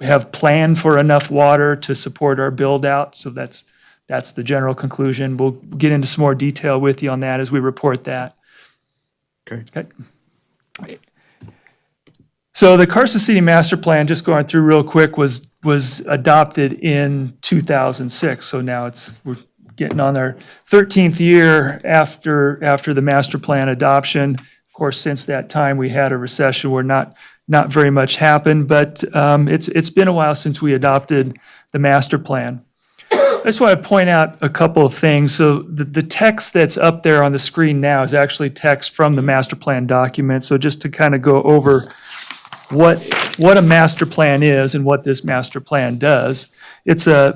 have planned for enough water to support our build-out. So that's the general conclusion. We'll get into some more detail with you on that as we report that. Okay. So the Carson City Master Plan, just going through real quick, was adopted in 2006. So now we're getting on our 13th year after the master plan adoption. Of course, since that time, we had a recession where not very much happened, but it's been a while since we adopted the master plan. I just want to point out a couple of things. So the text that's up there on the screen now is actually text from the master plan document. So just to kind of go over what a master plan is and what this master plan does. It's an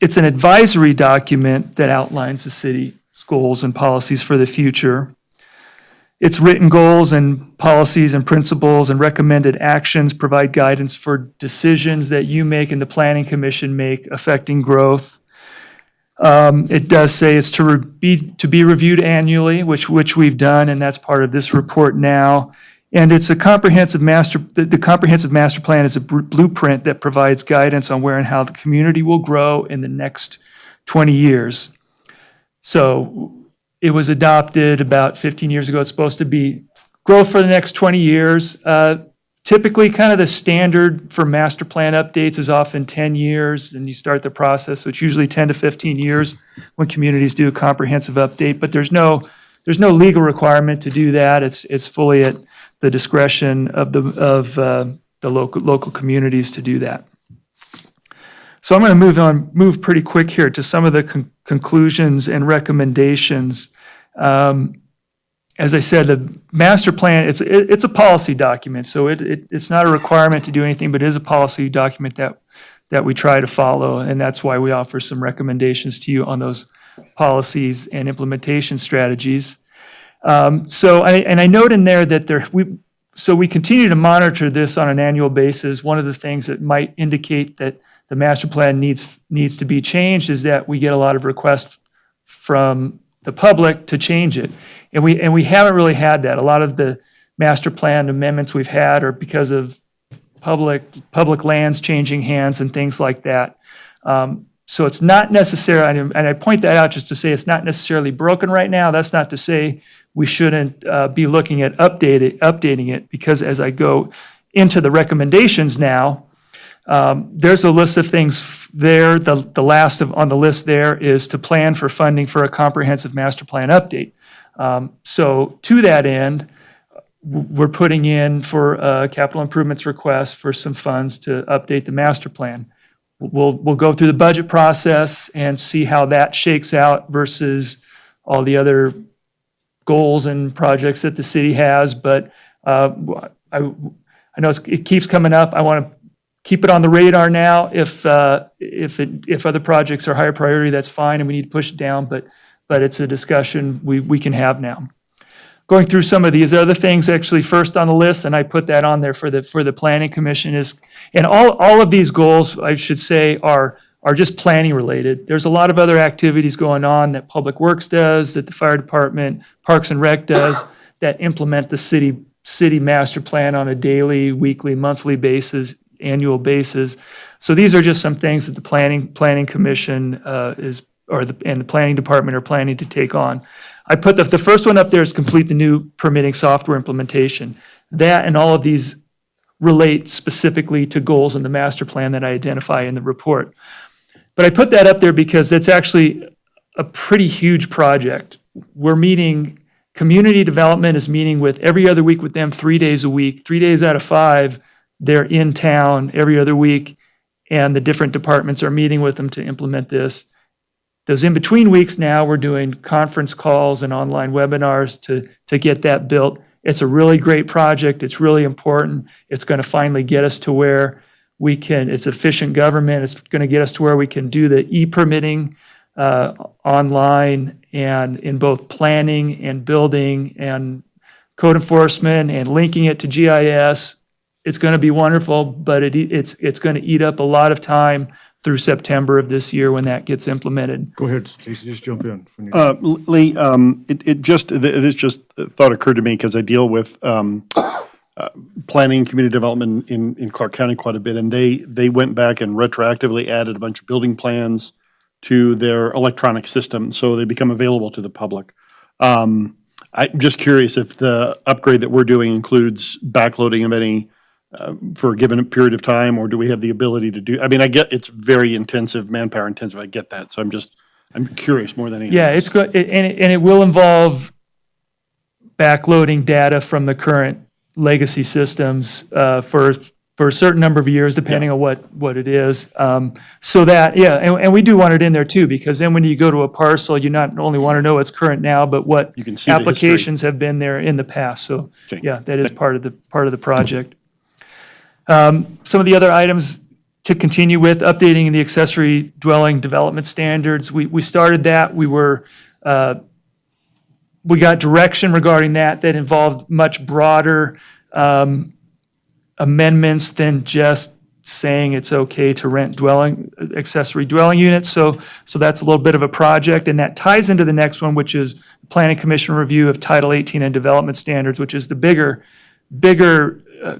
advisory document that outlines the city's goals and policies for the future. Its written goals and policies and principles and recommended actions provide guidance for decisions that you make and the Planning Commission make affecting growth. It does say it's to be reviewed annually, which we've done, and that's part of this report now. And it's the comprehensive master plan is a blueprint that provides guidance on where and how the community will grow in the next 20 years. So it was adopted about 15 years ago. It's supposed to be growth for the next 20 years. Typically, kind of the standard for master plan updates is often 10 years, and you start the process. So it's usually 10 to 15 years when communities do a comprehensive update. But there's no legal requirement to do that. It's fully at the discretion of the local communities to do that. So I'm going to move pretty quick here to some of the conclusions and recommendations. As I said, the master plan, it's a policy document, so it's not a requirement to do anything, but it is a policy document that we try to follow, and that's why we offer some recommendations to you on those policies and implementation strategies. So I note in there that we continue to monitor this on an annual basis. One of the things that might indicate that the master plan needs to be changed is that we get a lot of requests from the public to change it. And we haven't really had that. A lot of the master plan amendments we've had are because of public lands changing hands and things like that. So it's not necessarily, and I point that out just to say it's not necessarily broken right now. That's not to say we shouldn't be looking at updating it, because as I go into the recommendations now, there's a list of things there. The last on the list there is to plan for funding for a comprehensive master plan update. So to that end, we're putting in for a capital improvements request for some funds to update the master plan. We'll go through the budget process and see how that shakes out versus all the other goals and projects that the city has. But I know it keeps coming up. I want to keep it on the radar now. If other projects are higher priority, that's fine, and we need to push it down. But it's a discussion we can have now. Going through some of these other things, actually first on the list, and I put that on there for the planning commission is, and all of these goals, I should say, are just planning related. There's a lot of other activities going on that Public Works does, that the fire department, Parks and Rec does, that implement the city master plan on a daily, weekly, monthly basis, annual basis. So these are just some things that the planning commission and the planning department are planning to take on. I put the first one up there is complete the new permitting software implementation. That and all of these relate specifically to goals in the master plan that I identify in the report. But I put that up there because it's actually a pretty huge project. Community development is meeting with every other week with them 3 days a week. 3 days out of 5, they're in town every other week, and the different departments are meeting with them to implement this. Those in-between weeks now, we're doing conference calls and online webinars to get that built. It's a really great project. It's really important. It's going to finally get us to where it's efficient government. It's going to get us to where we can do the e-permitting online and in both planning and building and code enforcement and linking it to GIS. It's going to be wonderful, but it's going to eat up a lot of time through September of this year when that gets implemented. Go ahead, Stacy, just jump in. Lee, this just thought occurred to me because I deal with planning, community development in Clark County quite a bit, and they went back and retroactively added a bunch of building plans to their electronic system, so they become available to the public. I'm just curious if the upgrade that we're doing includes backloading of any for a given period of time, or do we have the ability to do? I mean, I get it's very intensive, manpower intensive. I get that, so I'm curious more than anything. Yeah, it's good, and it will involve backloading data from the current legacy systems for a certain number of years, depending on what it is. So that, and we do want it in there too, because then when you go to a parcel, you not only want to know what's current now, but what You can see the history. applications have been there in the past. So, Okay. yeah, that is part of the project. Some of the other items to continue with, updating the accessory dwelling development standards. We started that. We got direction regarding that involved much broader amendments than just saying it's okay to rent accessory dwelling units. So that's a little bit of a project, and that ties into the next one, which is Planning Commission review of Title 18 and development standards, which is the bigger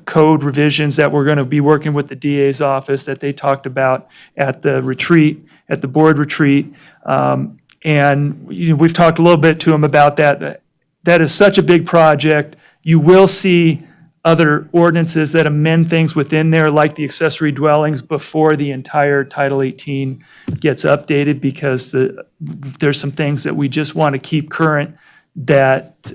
code revisions that we're going to be working with the DA's office that they talked about at the retreat, at the board retreat. And we've talked a little bit to them about that. That is such a big project. You will see other ordinances that amend things within there, like the accessory dwellings, before the entire Title 18 gets updated, because there's some things that we just want to keep current that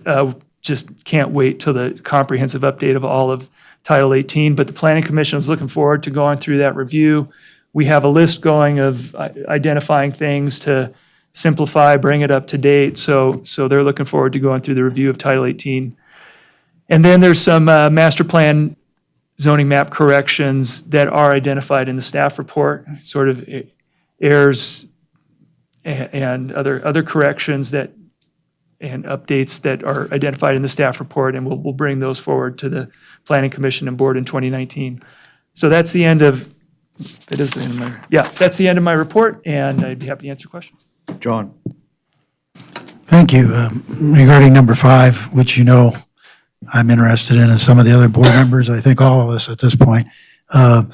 just can't wait till the comprehensive update of all of Title 18. But the Planning Commission is looking forward to going through that review. We have a list going of identifying things to simplify, bring it up to date. So they're looking forward to going through the review of Title 18. And then there's some master plan zoning map corrections that are identified in the staff report, sort of errors and other corrections and updates that are identified in the staff report, and we'll bring those forward to the Planning Commission and Board in 2019. So that's the end of my report, and I'd be happy to answer questions. John? Thank you. Regarding number 5, which I'm interested in, and some of the other board members, I think all of us at this point, have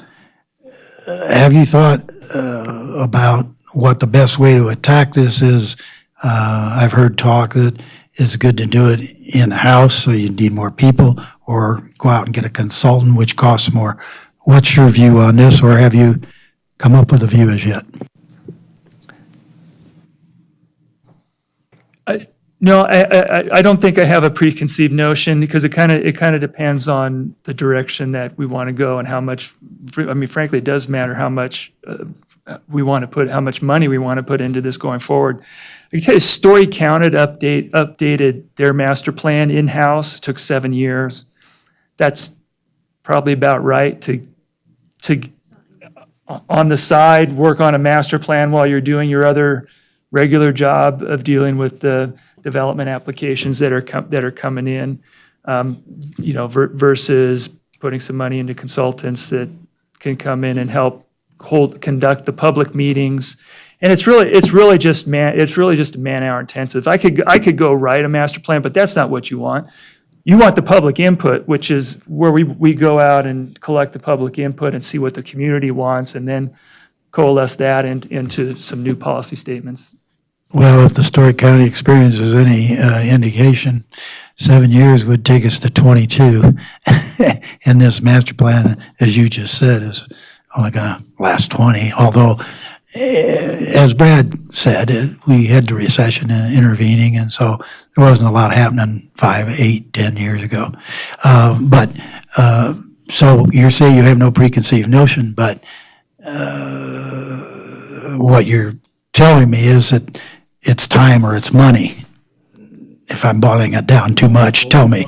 you thought about what the best way to attack this is. I've heard talk that it's good to do it in-house, so you need more people, or go out and get a consultant, which costs more. What's your view on this, or have you come up with a view as yet? No, I don't think I have a preconceived notion, because it kind of depends on the direction that we want to go and how much, I mean, frankly, it does matter how much how much money we want to put into this going forward. I can tell you, Story Counted updated their master plan in-house, took 7 years. That's probably about right to on the side, work on a master plan while you're doing your other regular job of dealing with the development applications that are coming in, versus putting some money into consultants that can come in and help conduct the public meetings. And it's really just man-hour intensive. I could go write a master plan, but that's not what you want. You want the public input, which is where we go out and collect the public input and see what the community wants, and then coalesce that into some new policy statements. Well, if the Story County experience is any indication, 7 years would take us to 22. And this master plan, as you just said, is only going to last 20. Although, as Brad said, we had the recession and intervening, and so there wasn't a lot happening 5, 8, 10 years ago. So you're saying you have no preconceived notion, but what you're telling me is that it's time or it's money. If I'm boiling it down too much, tell me.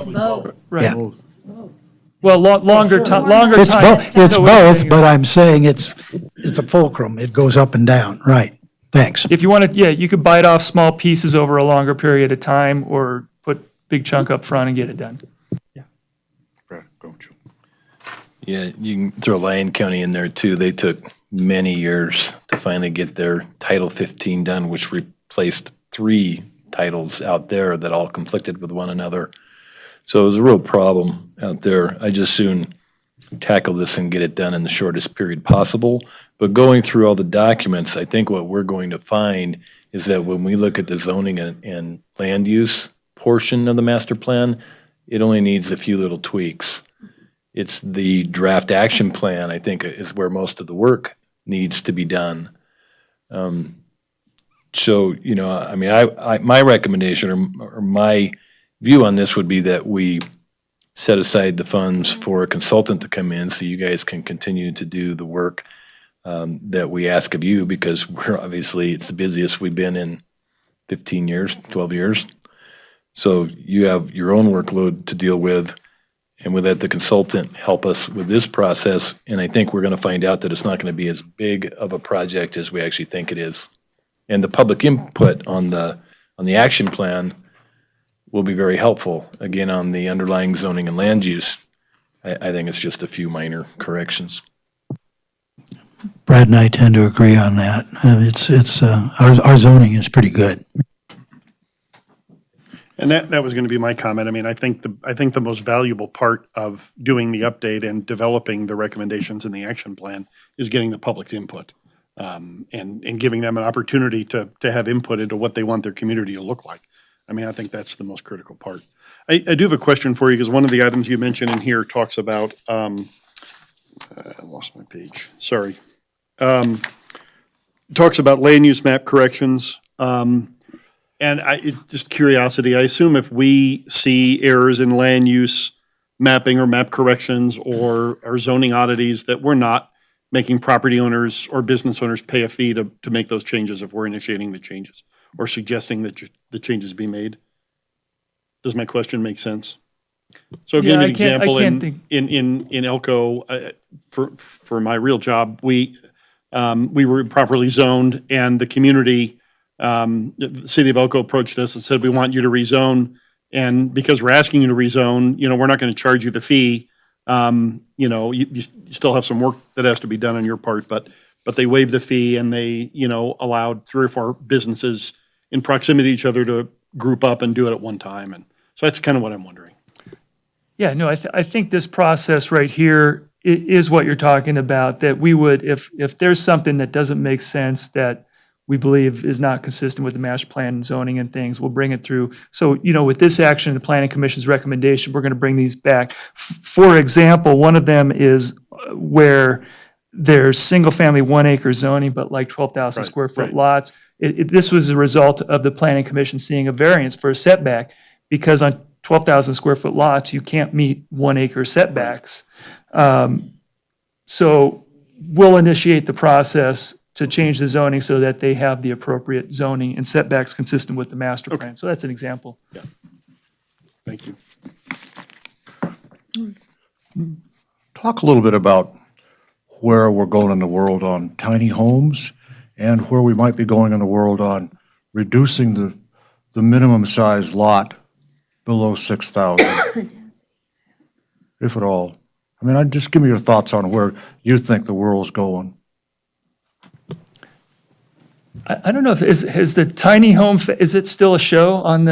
Right. Yeah. Well, longer time. It's both, but I'm saying it's a fulcrum. It goes up and down. Right. Thanks. If you want to, you could bite off small pieces over a longer period of time, or put big chunk up front and get it done. Yeah, you can throw Lyon County in there too. They took many years to finally get their Title 15 done, which replaced 3 titles out there that all conflicted with one another. So it was a real problem out there. I just soon tackle this and get it done in the shortest period possible. But going through all the documents, I think what we're going to find is that when we look at the zoning and land use portion of the master plan, it only needs a few little tweaks. It's the draft action plan, I think, is where most of the work needs to be done. So, I mean, my recommendation or my view on this would be that we set aside the funds for a consultant to come in so you guys can continue to do the work that we ask of you, because we're obviously, it's the busiest we've been in 15 years, 12 years. So you have your own workload to deal with, and we let the consultant help us with this process. And I think we're going to find out that it's not going to be as big of a project as we actually think it is. And the public input on the action plan will be very helpful. Again, on the underlying zoning and land use, I think it's just a few minor corrections. Brad and I tend to agree on that. Our zoning is pretty good. And that was going to be my comment. I mean, I think the most valuable part of doing the update and developing the recommendations in the action plan is getting the public's input, and giving them an opportunity to have input into what they want their community to look like. I mean, I think that's the most critical part. I do have a question for you, because one of the items you mentioned in here talks about, I lost my page, sorry. Talks about land use map corrections. And just curiosity, I assume if we see errors in land use mapping or map corrections or zoning oddities, that we're not making property owners or business owners pay a fee to make those changes if we're initiating the changes or suggesting that the changes be made. Does my question make sense? So I'll give you an example. In Elko, for my real job, we were properly zoned, and the community, the city of Elko approached us and said, we want you to rezone. And because we're asking you to rezone, we're not going to charge you the fee. You still have some work that has to be done on your part, but they waived the fee, and they, allowed 3 or 4 businesses in proximity to each other to group up and do it at one time. And so that's kind of what I'm wondering. Yeah, no, I think this process right here is what you're talking about, that we would, if there's something that doesn't make sense, that we believe is not consistent with the master plan and zoning and things, we'll bring it through. So, with this action, the planning commission's recommendation, we're gonna bring these back. For example, one of them is where there's single-family 1 acre zoning, but like 12,000 Right, square foot right. lots. This was a result of the planning commission seeing a variance for a setback, because on 12,000 square foot lots, you can't meet 1 acre setbacks. So we'll initiate the process to change the zoning so that they have the appropriate zoning and setbacks consistent with the master plan. So that's an example. Thank you. Talk a little bit about where we're going in the world on tiny homes and where we might be going in the world on reducing the minimum size lot below 6,000, if at all. I mean, just give me your thoughts on where you think the world's going. I don't know if, is the tiny home, is it still a show on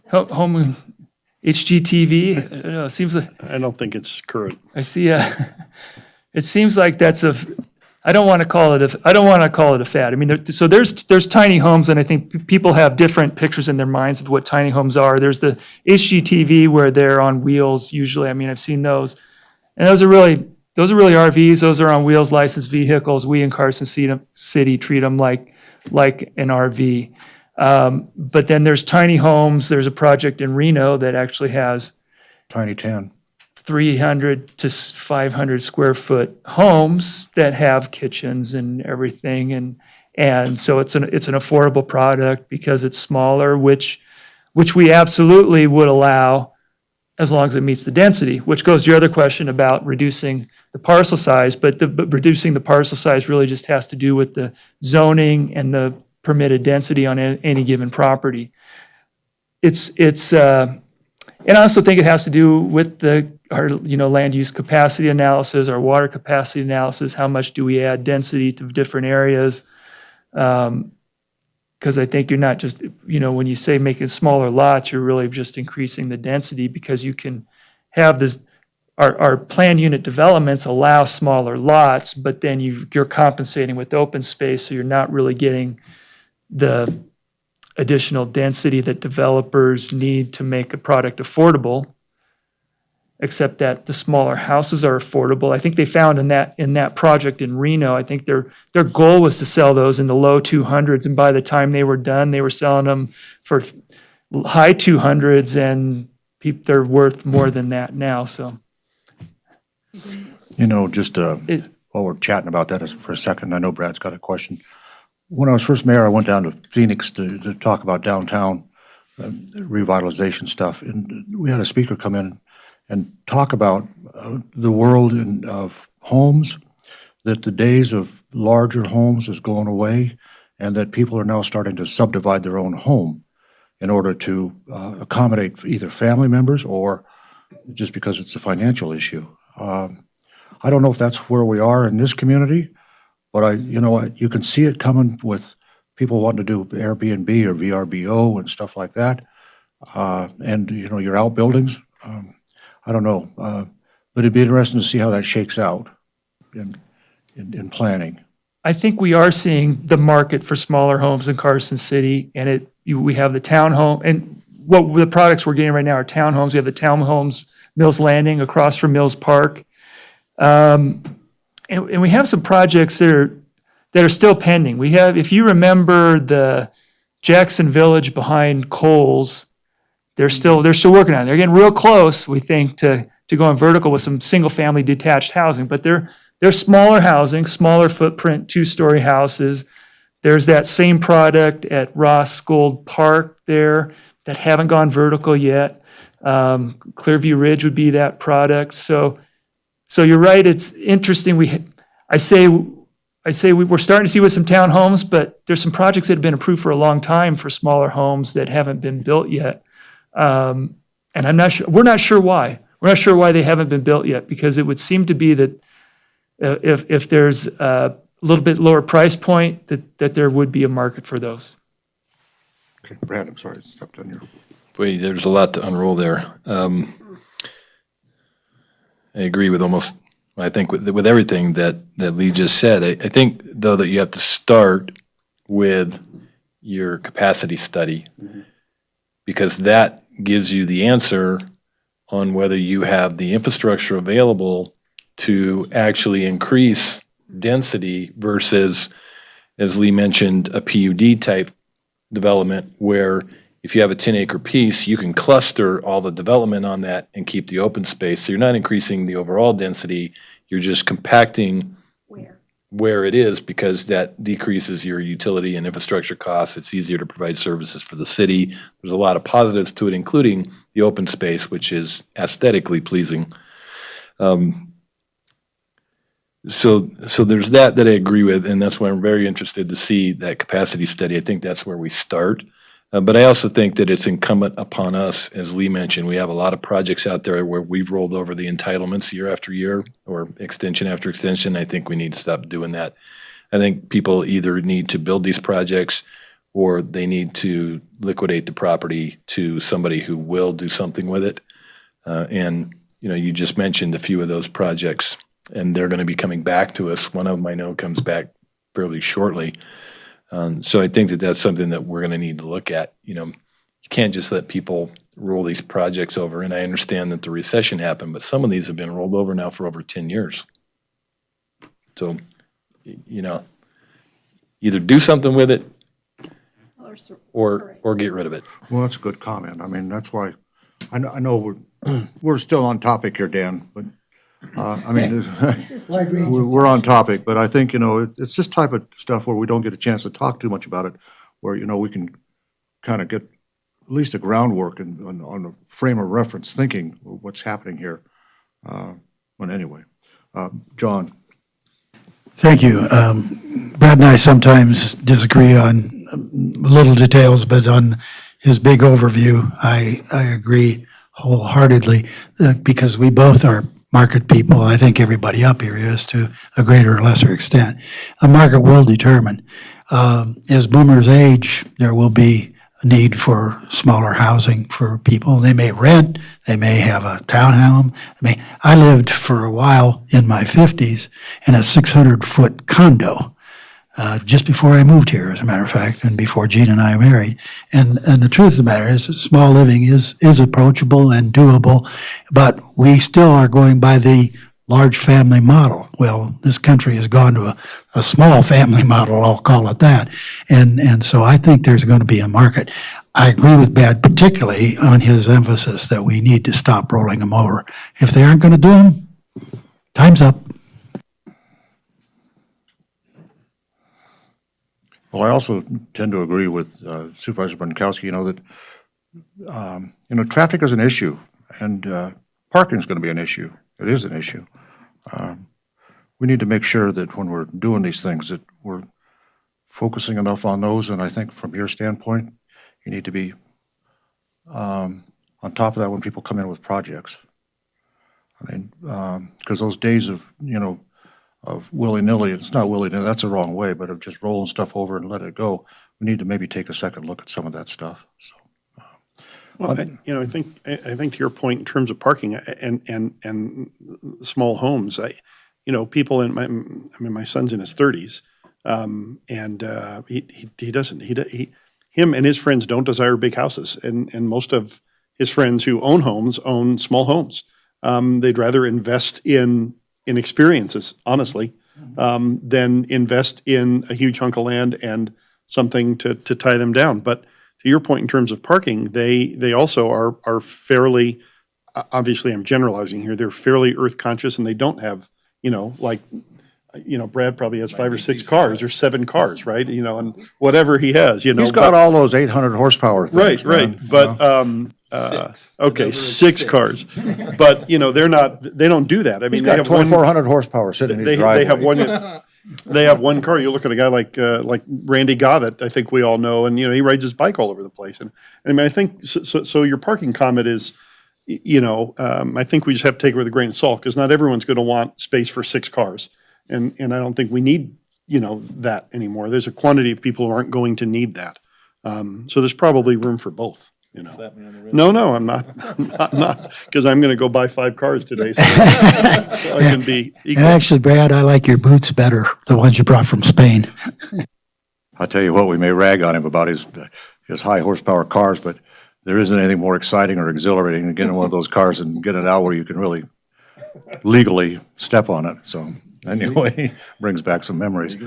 home HGTV? I don't know, it seems like, I don't think it's current. I see it seems like that's I don't want to call it a fad. I mean, there's tiny homes, and I think people have different pictures in their minds of what tiny homes are. There's the HGTV where they're on wheels usually. I mean, I've seen those. And those are really RVs. Those are on wheels, licensed vehicles. We in Carson City treat them like an RV. But then there's tiny homes. There's a project in Reno that actually has Tiny 10. 300 to 500 square foot homes that have kitchens and everything. And so it's an affordable product because it's smaller, which we absolutely would allow as long as it meets the density, which goes to your other question about reducing the parcel size. But reducing the parcel size really just has to do with the zoning and the permitted density on any given property. And I also think it has to do with our land use capacity analysis, our water capacity analysis, how much do we add density to different areas? Because I think you're not just, when you say making smaller lots, you're really just increasing the density because you can have this, our planned unit developments allow smaller lots, but then you're compensating with open space, so you're not really getting the additional density that developers need to make a product affordable, except that the smaller houses are affordable. I think they found in that project in Reno, I think their goal was to sell those in the low 200s, and by the time they were done, they were selling them for high 200s, and they're worth more than that now, so. Just while we're chatting about that for a second, I know Brad's got a question. When I was first mayor, I went down to Phoenix to talk about downtown revitalization stuff, and we had a speaker come in and talk about the world of homes, that the days of larger homes is going away, and that people are now starting to subdivide their own home in order to accommodate either family members or just because it's a financial issue. I don't know if that's where we are in this community, but you can see it coming with people wanting to do Airbnb or VRBO and stuff like that. And your outbuildings. I don't know, but it'd be interesting to see how that shakes out in planning. I think we are seeing the market for smaller homes in Carson City, and we have the townhome, and what the products we're getting right now are townhomes. We have the townhomes, Mills Landing across from Mills Park. And we have some projects that are still pending. We have, if you remember the Jackson Village behind Kohl's, they're still working on it. They're getting real close, we think, to going vertical with some single-family detached housing. But they're smaller housing, smaller footprint, two-story houses. There's that same product at Ross Gold Park there that haven't gone vertical yet. Clearview Ridge would be that product. So you're right, it's interesting. We're starting to see with some townhomes, but there's some projects that have been approved for a long time for smaller homes that haven't been built yet. And we're not sure why. We're not sure why they haven't been built yet, because it would seem to be that if there's a little bit lower price point, that there would be a market for those. Okay, Brad, I'm sorry, I stepped on your. Boy, there's a lot to unroll there. I agree with I think with everything that Lee just said. I think, though, that you have to start with your capacity study, because that gives you the answer on whether you have the infrastructure available to actually increase density versus, as Lee mentioned, a PUD type development where if you have a 10-acre piece, you can cluster all the development on that and keep the open space. So you're not increasing the overall density, you're just compacting where it is, because that decreases your utility and infrastructure costs. It's easier to provide services for the city. There's a lot of positives to it, including the open space, which is aesthetically pleasing. So there's that I agree with, and that's why I'm very interested to see that capacity study. I think that's where we start. But I also think that it's incumbent upon us, as Lee mentioned, we have a lot of projects out there where we've rolled over the entitlements year after year or extension after extension. I think we need to stop doing that. I think people either need to build these projects or they need to liquidate the property to somebody who will do something with it. And, you just mentioned a few of those projects, and they're going to be coming back to us. One of them I know comes back fairly shortly. So I think that that's something that we're going to need to look at. You can't just let people roll these projects over. And I understand that the recession happened, but some of these have been rolled over now for over 10 years. So, either do something with it or get rid of it. Well, that's a good comment. I mean, that's why, I know we're still on topic here, Dan, but, we're on topic, but I think, it's this type of stuff where we don't get a chance to talk too much about it, where, we can kind of get at least a groundwork and on a frame of reference thinking of what's happening here. But anyway, John. Thank you. Brad and I sometimes disagree on little details, but on his big overview, I agree wholeheartedly, because we both are market people. I think everybody up here is to a greater or lesser extent. The market will determine. As boomers age, there will be a need for smaller housing for people. They may rent, they may have a townhome. I lived for a while in my 50s in a 600-foot condo just before I moved here, as a matter of fact, and before Gene and I married. And the truth of the matter is that small living is approachable and doable, but we still are going by the large family model. Well, this country has gone to a small family model, I'll call it that. And so I think there's going to be a market. I agree with Brad, particularly on his emphasis that we need to stop rolling them over. If they aren't going to do them, time's up. Well, I also tend to agree with Supervisor Bonkowski, that, traffic is an issue, and parking is going to be an issue. It is an issue. We need to make sure that when we're doing these things, that we're focusing enough on those, and I think from your standpoint, you need to be on top of that when people come in with projects. I mean, because those days of willy-nilly, it's not willy-nilly, that's the wrong way, but of just rolling stuff over and let it go, we need to maybe take a second look at some of that stuff, so. Well, I think to your point in terms of parking and small homes, people my son's in his 30s, and him and his friends don't desire big houses, and most of his friends who own homes own small homes. They'd rather invest in experiences, honestly, than invest in a huge hunk of land and something to tie them down. But to your point in terms of parking, they also are fairly, obviously I'm generalizing here, they're fairly earth conscious, and they don't have, Brad probably has 5 or 6 cars or 7 cars, right? And whatever he has, He's got all those 800 horsepower things. Right, man. but, okay, 6 cars. But, they don't do that. I mean, He's they got have one, 2,400 horsepower sitting in his they have driveway. they have one car. You look at a guy like Randy Gaw that I think we all know, and, he rides his bike all over the place. And I mean, I think, so your parking comment is, I think we just have to take it with a grain of salt, because not everyone's going to want space for 6 cars. And I don't think we need, that anymore. There's a quantity of people who aren't going to need that. So there's probably room for both, No, I'm not, because I'm going to go buy 5 cars today, so I can be And equal. actually, Brad, I like your boots better, the ones you brought from Spain. I'll tell you what, we may rag on him about his high horsepower cars, but there isn't anything more exciting or exhilarating than getting in one of those cars and getting it out where you can really legally step on it. So anyway, brings back some memories.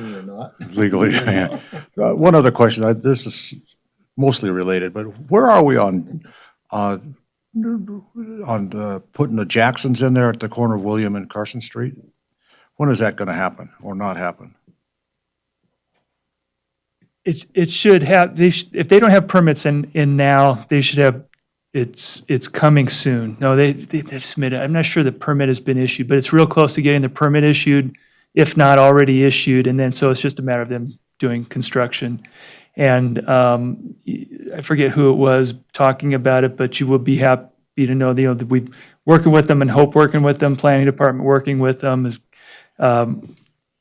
Legally, yeah. One other question, this is mostly related, but where are we on putting the Jacksons in there at the corner of William and Carson Street? When is that going to happen or not happen? It should have, if they don't have permits in now, they should have, it's coming soon. No, they've submitted, I'm not sure the permit has been issued, but it's real close to getting the permit issued, if not already issued, and then, so it's just a matter of them doing construction. And I forget who it was talking about it, but you will be happy to know, that we've working with them and Hope working with them, planning department working with them, is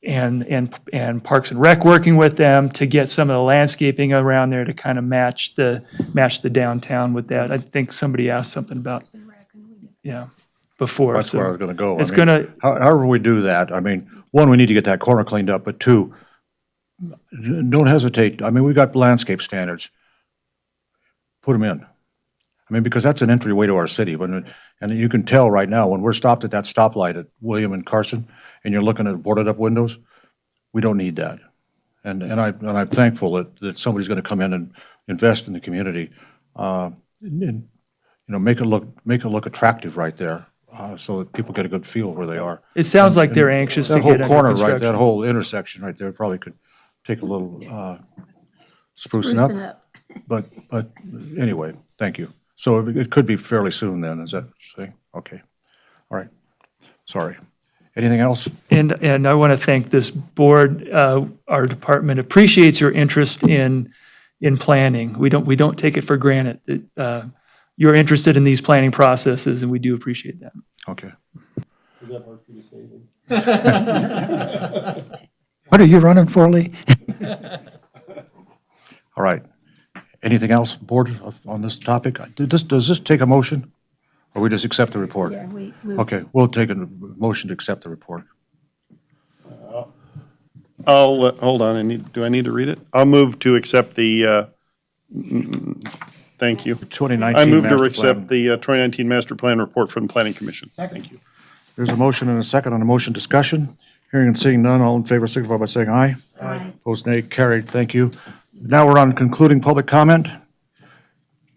and Parks and Rec working with them to get some of the landscaping around there to kind of match the downtown with that. I think somebody asked something about, yeah, before. That's so where I was going to go. It's I mean, gonna, however we do that, I mean, one, we need to get that corner cleaned up, but two, don't hesitate. I mean, we've got landscape standards. Put them in. I mean, because that's an entryway to our city. And you can tell right now, when we're stopped at that stoplight at William and Carson, and you're looking at boarded up windows, we don't need that. And I'm thankful that somebody's going to come in and invest in the community, and make it look attractive right there, so that people get a good feel where they are. it sounds like they're anxious to That get whole under corner, right, construction. that whole intersection right there probably could take a little sprucing up. But anyway, thank you. So it could be fairly soon then, is that what you're saying? Okay, all right, sorry. Anything else? And I want to thank this board, our department appreciates your interest in planning. We don't take it for granted that you're interested in these planning processes, and we do appreciate that. Okay. What are you running for, Lee? All right. Anything else, board, on this topic? Does this take a motion, or we just accept the report? Yeah, we Okay, we'll take a motion to accept the report. Hold on, do I need to read it? I'll move to accept the, thank you. 2019 I move to master accept plan. the 2019 master plan report from the planning commission. Thank you. There's a motion and a second on the motion discussion. Hearing and seeing none, all in favor signify by saying aye. Aye. Opposed, nay. Carried. Thank you. Now we're on concluding public comment.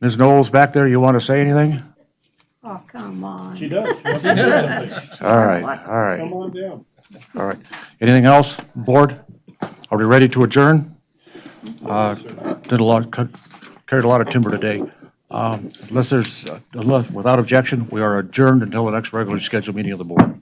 Ms. Knowles back there, you want to say anything? Oh, come on. She does. All right, all right, Come on down. all right. Anything else, board? Are we ready to adjourn? Carried a lot of timber today. Unless without objection, we are adjourned until the next regularly scheduled meeting of the board.